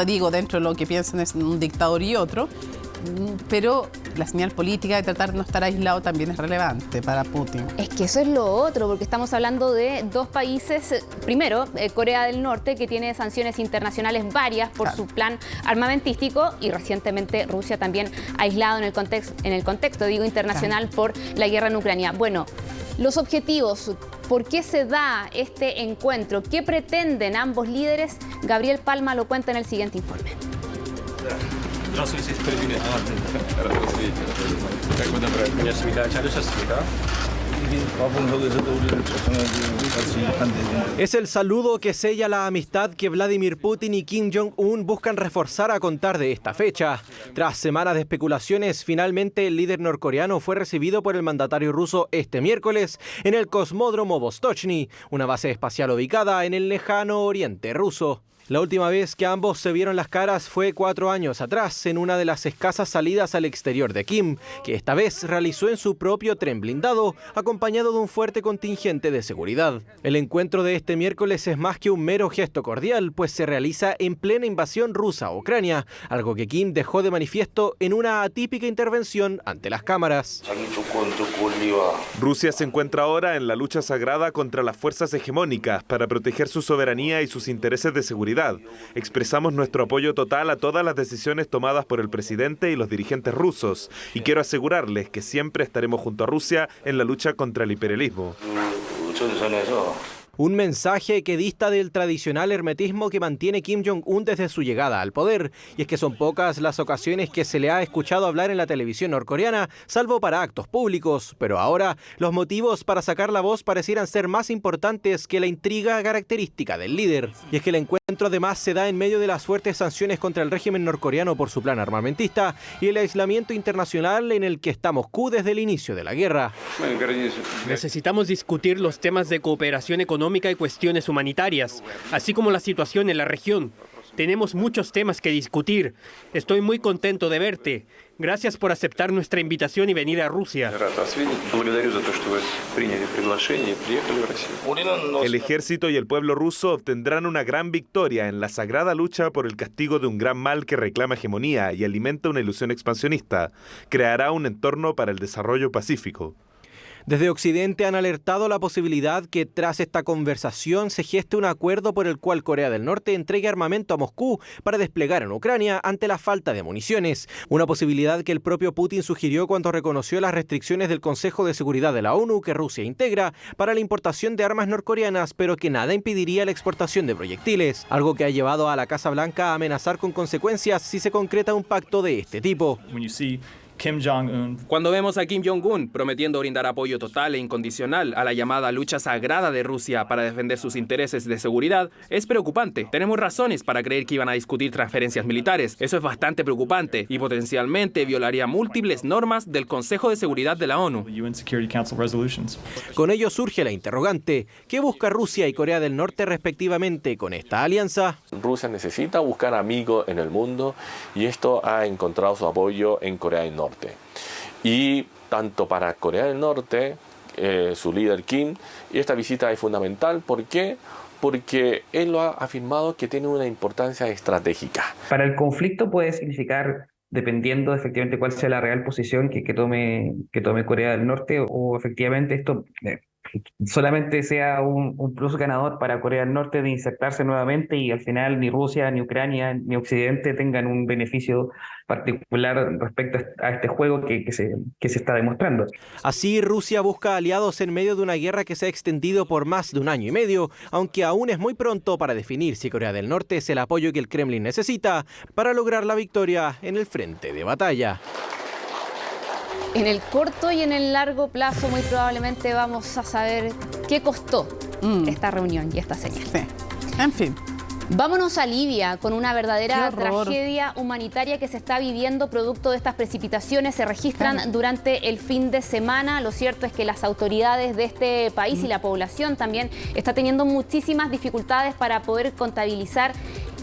digo, dentro de lo que piensan es un dictador y otro, pero la señal política de tratar de no estar aislado también es relevante para Putin. Es que eso es lo otro, porque estamos hablando de dos países, primero Corea del Norte, que tiene sanciones internacionales varias por su plan armamentístico, y recientemente Rusia también aislado en el contexto internacional por la guerra en Ucrania. Bueno, los objetivos, ¿por qué se da este encuentro? ¿Qué pretenden ambos líderes? Gabriel Palma lo cuenta en el siguiente informe. Es el saludo que sella la amistad que Vladimir Putin y Kim Jong-un buscan reforzar a contar de esta fecha. Tras semanas de especulaciones, finalmente el líder norcoreano fue recibido por el mandatario ruso este miércoles en el cosmódromo Vostochny, una base espacial ubicada en el lejano oriente ruso. La última vez que ambos se vieron las caras fue 4 años atrás, en una de las escasas salidas al exterior de Kim, que esta vez realizó en su propio tren blindado, acompañado de un fuerte contingente de seguridad. El encuentro de este miércoles es más que un mero gesto cordial, pues se realiza en plena invasión rusa a Ucrania, algo que Kim dejó de manifiesto en una atípica intervención ante las cámaras. Rusia se encuentra ahora en la lucha sagrada contra las fuerzas hegemónicas para proteger su soberanía y sus intereses de seguridad. Expresamos nuestro apoyo total a todas las decisiones tomadas por el presidente y los dirigentes rusos, y quiero asegurarles que siempre estaremos junto a Rusia en la lucha contra el imperialismo. Un mensaje que dista del tradicional hermetismo que mantiene Kim Jong-un desde su llegada al poder. Y es que son pocas las ocasiones que se le ha escuchado hablar en la televisión norcoreana, salvo para actos públicos. Pero ahora, los motivos para sacar la voz parecieran ser más importantes que la intriga característica del líder. Y es que el encuentro además se da en medio de las fuertes sanciones contra el régimen norcoreano por su plan armamentista y el aislamiento internacional en el que está Moscú desde el inicio de la guerra. Necesitamos discutir los temas de cooperación económica y cuestiones humanitarias, así como la situación en la región. Tenemos muchos temas que discutir. Estoy muy contento de verte. Gracias por aceptar nuestra invitación y venir a Rusia. El ejército y el pueblo ruso obtendrán una gran victoria en la sagrada lucha por el castigo de un gran mal que reclama hegemonía y alimenta una ilusión expansionista. Creará un entorno para el desarrollo pacífico. Desde Occidente han alertado la posibilidad que tras esta conversación se geste un acuerdo por el cual Corea del Norte entregue armamento a Moscú para desplegar en Ucrania ante la falta de municiones. Una posibilidad que el propio Putin sugirió cuando reconoció las restricciones del Consejo de Seguridad de la ONU que Rusia integra para la importación de armas norcoreanas, pero que nada impediría la exportación de proyectiles, algo que ha llevado a la Casa Blanca a amenazar con consecuencias si se concreta un pacto de este tipo. Cuando vemos a Kim Jong-un prometiendo brindar apoyo total e incondicional a la llamada lucha sagrada de Rusia para defender sus intereses de seguridad, es preocupante. Tenemos razones para creer que iban a discutir transferencias militares. Eso es bastante preocupante y potencialmente violaría múltiples normas del Consejo de Seguridad de la ONU. Con ello surge la interrogante: ¿qué busca Rusia y Corea del Norte respectivamente con esta alianza? Rusia necesita buscar amigos en el mundo y esto ha encontrado su apoyo en Corea del Norte. Y tanto para Corea del Norte, su líder Kim, y esta visita es fundamental. ¿Por qué? Porque él lo ha afirmado que tiene una importancia estratégica. Para el conflicto puede significar, dependiendo de efectivamente cuál sea la real posición que tome Corea del Norte, o efectivamente esto solamente sea un plus ganador para Corea del Norte de insertarse nuevamente y al final ni Rusia, ni Ucrania, ni Occidente tengan un beneficio particular respecto a este juego que se está demostrando. Así, Rusia busca aliados en medio de una guerra que se ha extendido por más de 1 año y medio, aunque aún es muy pronto para definir si Corea del Norte es el apoyo que el Kremlin necesita para lograr la victoria en el frente de batalla. En el corto y en el largo plazo muy probablemente vamos a saber qué costó esta reunión y esta señal. Sí. En fin. Vámonos a Libia con una verdadera tragedia humanitaria que se está viviendo producto de estas precipitaciones. Se registran durante el fin de semana. Lo cierto es que las autoridades de este país y la población también está teniendo muchísimas dificultades para poder contabilizar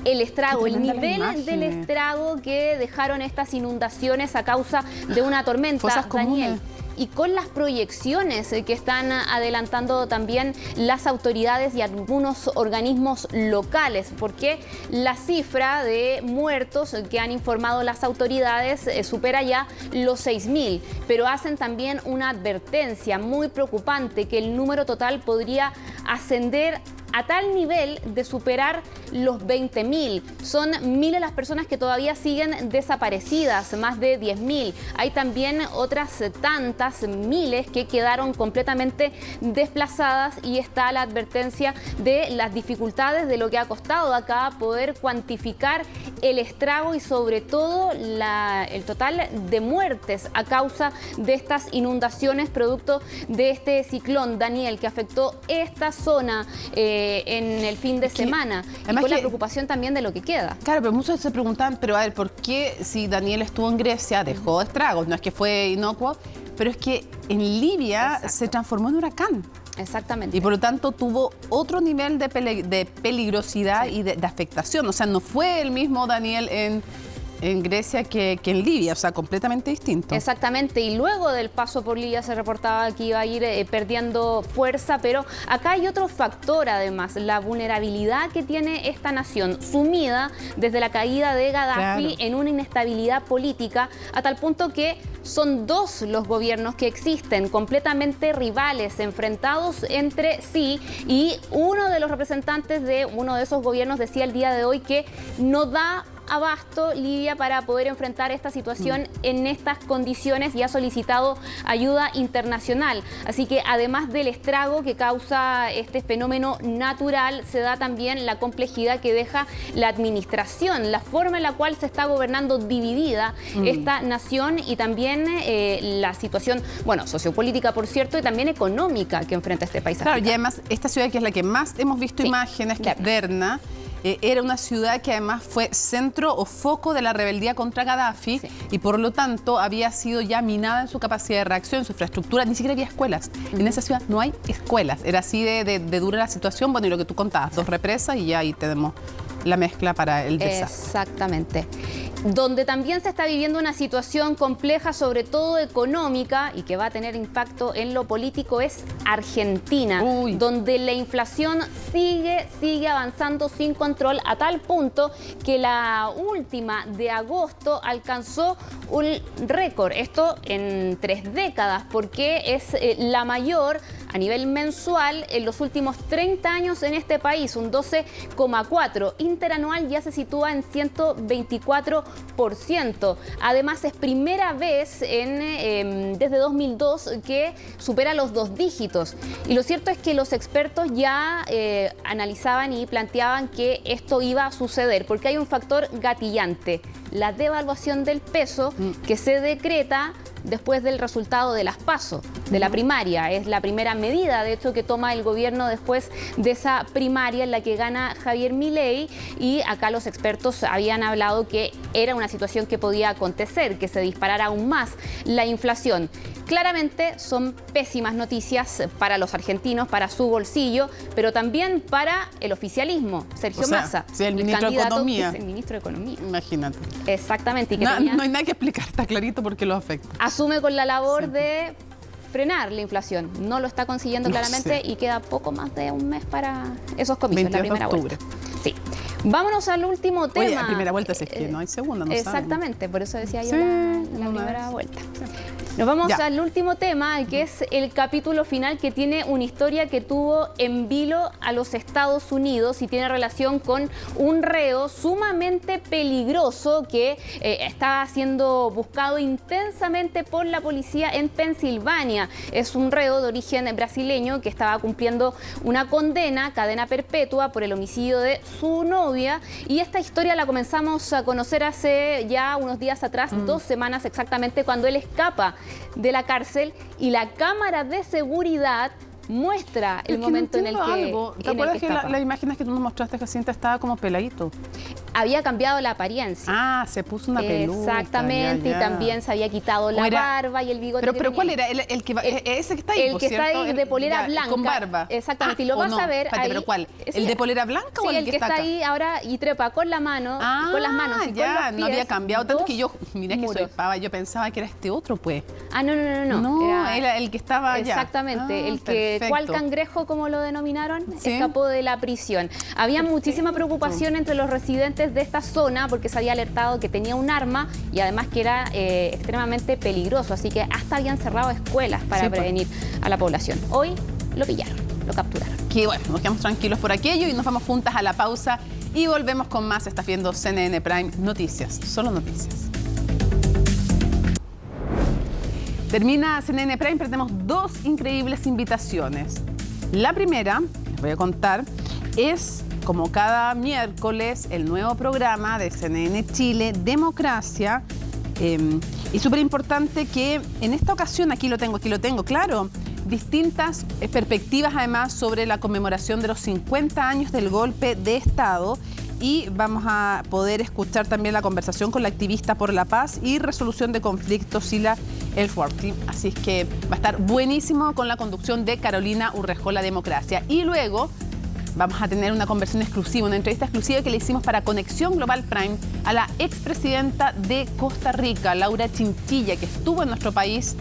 el estrago, el nivel del estrago que dejaron estas inundaciones a causa de una tormenta, Daniel. Y con las proyecciones que están adelantando también las autoridades y algunos organismos locales, porque la cifra de muertos que han informado las autoridades supera ya los 6.000, pero hacen también una advertencia muy preocupante que el número total podría ascender a tal nivel de superar los 20.000. Son miles las personas que todavía siguen desaparecidas, más de 10.000. Hay también otras tantas miles que quedaron completamente desplazadas y está la advertencia de las dificultades de lo que ha costado acá poder cuantificar el estrago y sobre todo el total de muertes a causa de estas inundaciones producto de este ciclón, Daniel, que afectó esta zona en el fin de semana. Y con la preocupación también de lo que queda. Claro, pero muchos se preguntan, pero a ver, ¿por qué si Daniel estuvo en Grecia dejó estragos? No es que fue inocuo, pero es que en Libia se transformó en huracán. Exactamente. Y por lo tanto tuvo otro nivel de peligrosidad y de afectación. O sea, no fue el mismo Daniel en Grecia que en Libia, o sea, completamente distinto. Exactamente, y luego del paso por Libia se reportaba que iba a ir perdiendo fuerza, pero acá hay otro factor además, la vulnerabilidad que tiene esta nación, sumida desde la caída de Gaddafi en una inestabilidad política, a tal punto que son dos los gobiernos que existen, completamente rivales, enfrentados entre sí, y uno de los representantes de uno de esos gobiernos decía el día de hoy que no da abasto Libia para poder enfrentar esta situación en estas condiciones y ha solicitado ayuda internacional. Así que además del estrago que causa este fenómeno natural, se da también la complejidad que deja la administración, la forma en la cual se está gobernando dividida esta nación y también la situación, bueno, sociopolítica, por cierto, y también económica que enfrenta este país. Claro, y además esta ciudad que es la que más hemos visto imágenes, que es Derna, era una ciudad que además fue centro o foco de la rebeldía contra Gaddafi y por lo tanto había sido ya minada en su capacidad de reacción, en su infraestructura, ni siquiera había escuelas. En esa ciudad no hay escuelas, era así de dura la situación. Bueno, y lo que tú contabas, 2 represas y ya ahí tenemos la mezcla para el desastre. Exactamente. Donde también se está viviendo una situación compleja, sobre todo económica, y que va a tener impacto en lo político, es Argentina, donde la inflación sigue avanzando sin control, a tal punto que la última de agosto alcanzó un récord, esto en 3 décadas, porque es la mayor a nivel mensual en los últimos 30 años en este país, un 12,4%. Interanual ya se sitúa en 124%. Además, es primera vez desde 2002 que supera los 2 dígitos. Y lo cierto es que los expertos ya analizaban y planteaban que esto iba a suceder, porque hay un factor gatillante, la devaluación del peso que se decreta después del resultado de las PASO, de la primaria. Es la primera medida, de hecho, que toma el gobierno después de esa primaria en la que gana Javier Milei, y acá los expertos habían hablado que era una situación que podía acontecer, que se disparara aún más la inflación. Claramente son pésimas noticias para los argentinos, para su bolsillo, pero también para el oficialismo. Sergio Massa, el ministro de Economía. Es el ministro de Economía. Imagínate. Exactamente. Y que no hay nada que explicar, está clarito por qué lo afecta. Asume con la labor de frenar la inflación. No lo está consiguiendo claramente y queda poco más de un mes para esos comicios, la primera vuelta. Sí. Vámonos al último tema. Oye, la primera vuelta, si es que no hay segunda, no exactamente, sabemos. Por eso decía yo la primera vuelta. Nos vamos al último tema, que es el capítulo final, que tiene una historia que tuvo en vilo a los Estados Unidos y tiene relación con un reo sumamente peligroso que está siendo buscado intensamente por la policía en Pensilvania. Es un reo de origen brasileño que estaba cumpliendo una condena, cadena perpetua, por el homicidio de su novia, y esta historia la comenzamos a conocer hace ya unos días atrás, 2 semanas exactamente, cuando él escapa de la cárcel y la cámara de seguridad muestra el momento en el que ¿Te acuerdas que las imágenes que tú nos mostraste, Jacinta, estaba como peladito? Había cambiado la apariencia. Ah, se puso una peluca. Exactamente, y también se había quitado la barba y el bigote. Pero ¿cuál era? ¿El que ese que está ahí? El que está ahí de polera blanca. Con barba. Exactamente, y lo vas a ver ahí. ¿Pero cuál? ¿El de polera blanca o el que está acá? ahí ahora y trepa con la mano, con las manos y ya, con los pies. No había cambiado tanto que yo, mira que soy pava, yo pensaba que era este otro, pues. No. Era el que estaba allá. Exactamente, el que, ¿cuál cangrejo, como lo denominaron? Escapó de la prisión. Había muchísima preocupación entre los residentes de esta zona porque se había alertado que tenía un arma y además que era extremadamente peligroso, así que hasta habían cerrado escuelas para prevenir a la población. Hoy lo pillaron, lo capturaron. Que bueno, nos quedamos tranquilos por aquello y nos vamos juntas a la pausa y volvemos con más. Estás viendo CNN Prime Noticias, solo noticias. Termina CNN Prime, pero tenemos 2 increíbles invitaciones. La primera, les voy a contar, es como cada miércoles el nuevo programa de CNN Chile, Democracia. Y súper importante que en esta ocasión, aquí lo tengo, claro, distintas perspectivas además sobre la conmemoración de los 50 años del golpe de Estado y vamos a poder escuchar también la conversación con la activista por la paz y resolución de conflictos, Sila Elfwarty. Así es que va a estar buenísimo con la conducción de Carolina Urrejola Democracia. Y luego vamos a tener una conversación exclusiva, una entrevista exclusiva que le hicimos para Conexión Global Prime a la expresidenta de Costa Rica, Laura Chinchilla, que estuvo en nuestro país,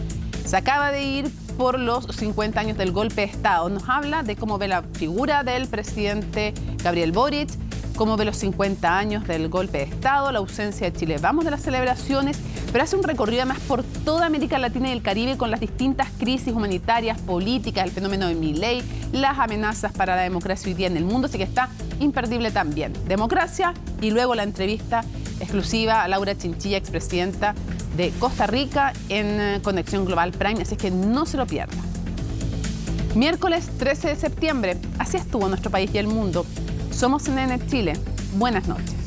se acaba de ir por los 50 años del golpe de Estado. Nos habla de cómo ve la figura del presidente Gabriel Boric, cómo ve los 50 años del golpe de Estado, la ausencia de Chile Vamos de las celebraciones, pero hace un recorrido además por toda América Latina y el Caribe con las distintas crisis humanitarias, políticas, el fenómeno de Milei, las amenazas para la democracia hoy día en el mundo, así que está imperdible también. Democracia y luego la entrevista exclusiva a Laura Chinchilla, expresidenta de Costa Rica en Conexión Global Prime, así que no se lo pierda. Miércoles 13 de septiembre, así estuvo nuestro país y el mundo. Somos CNN Chile. Buenas noches.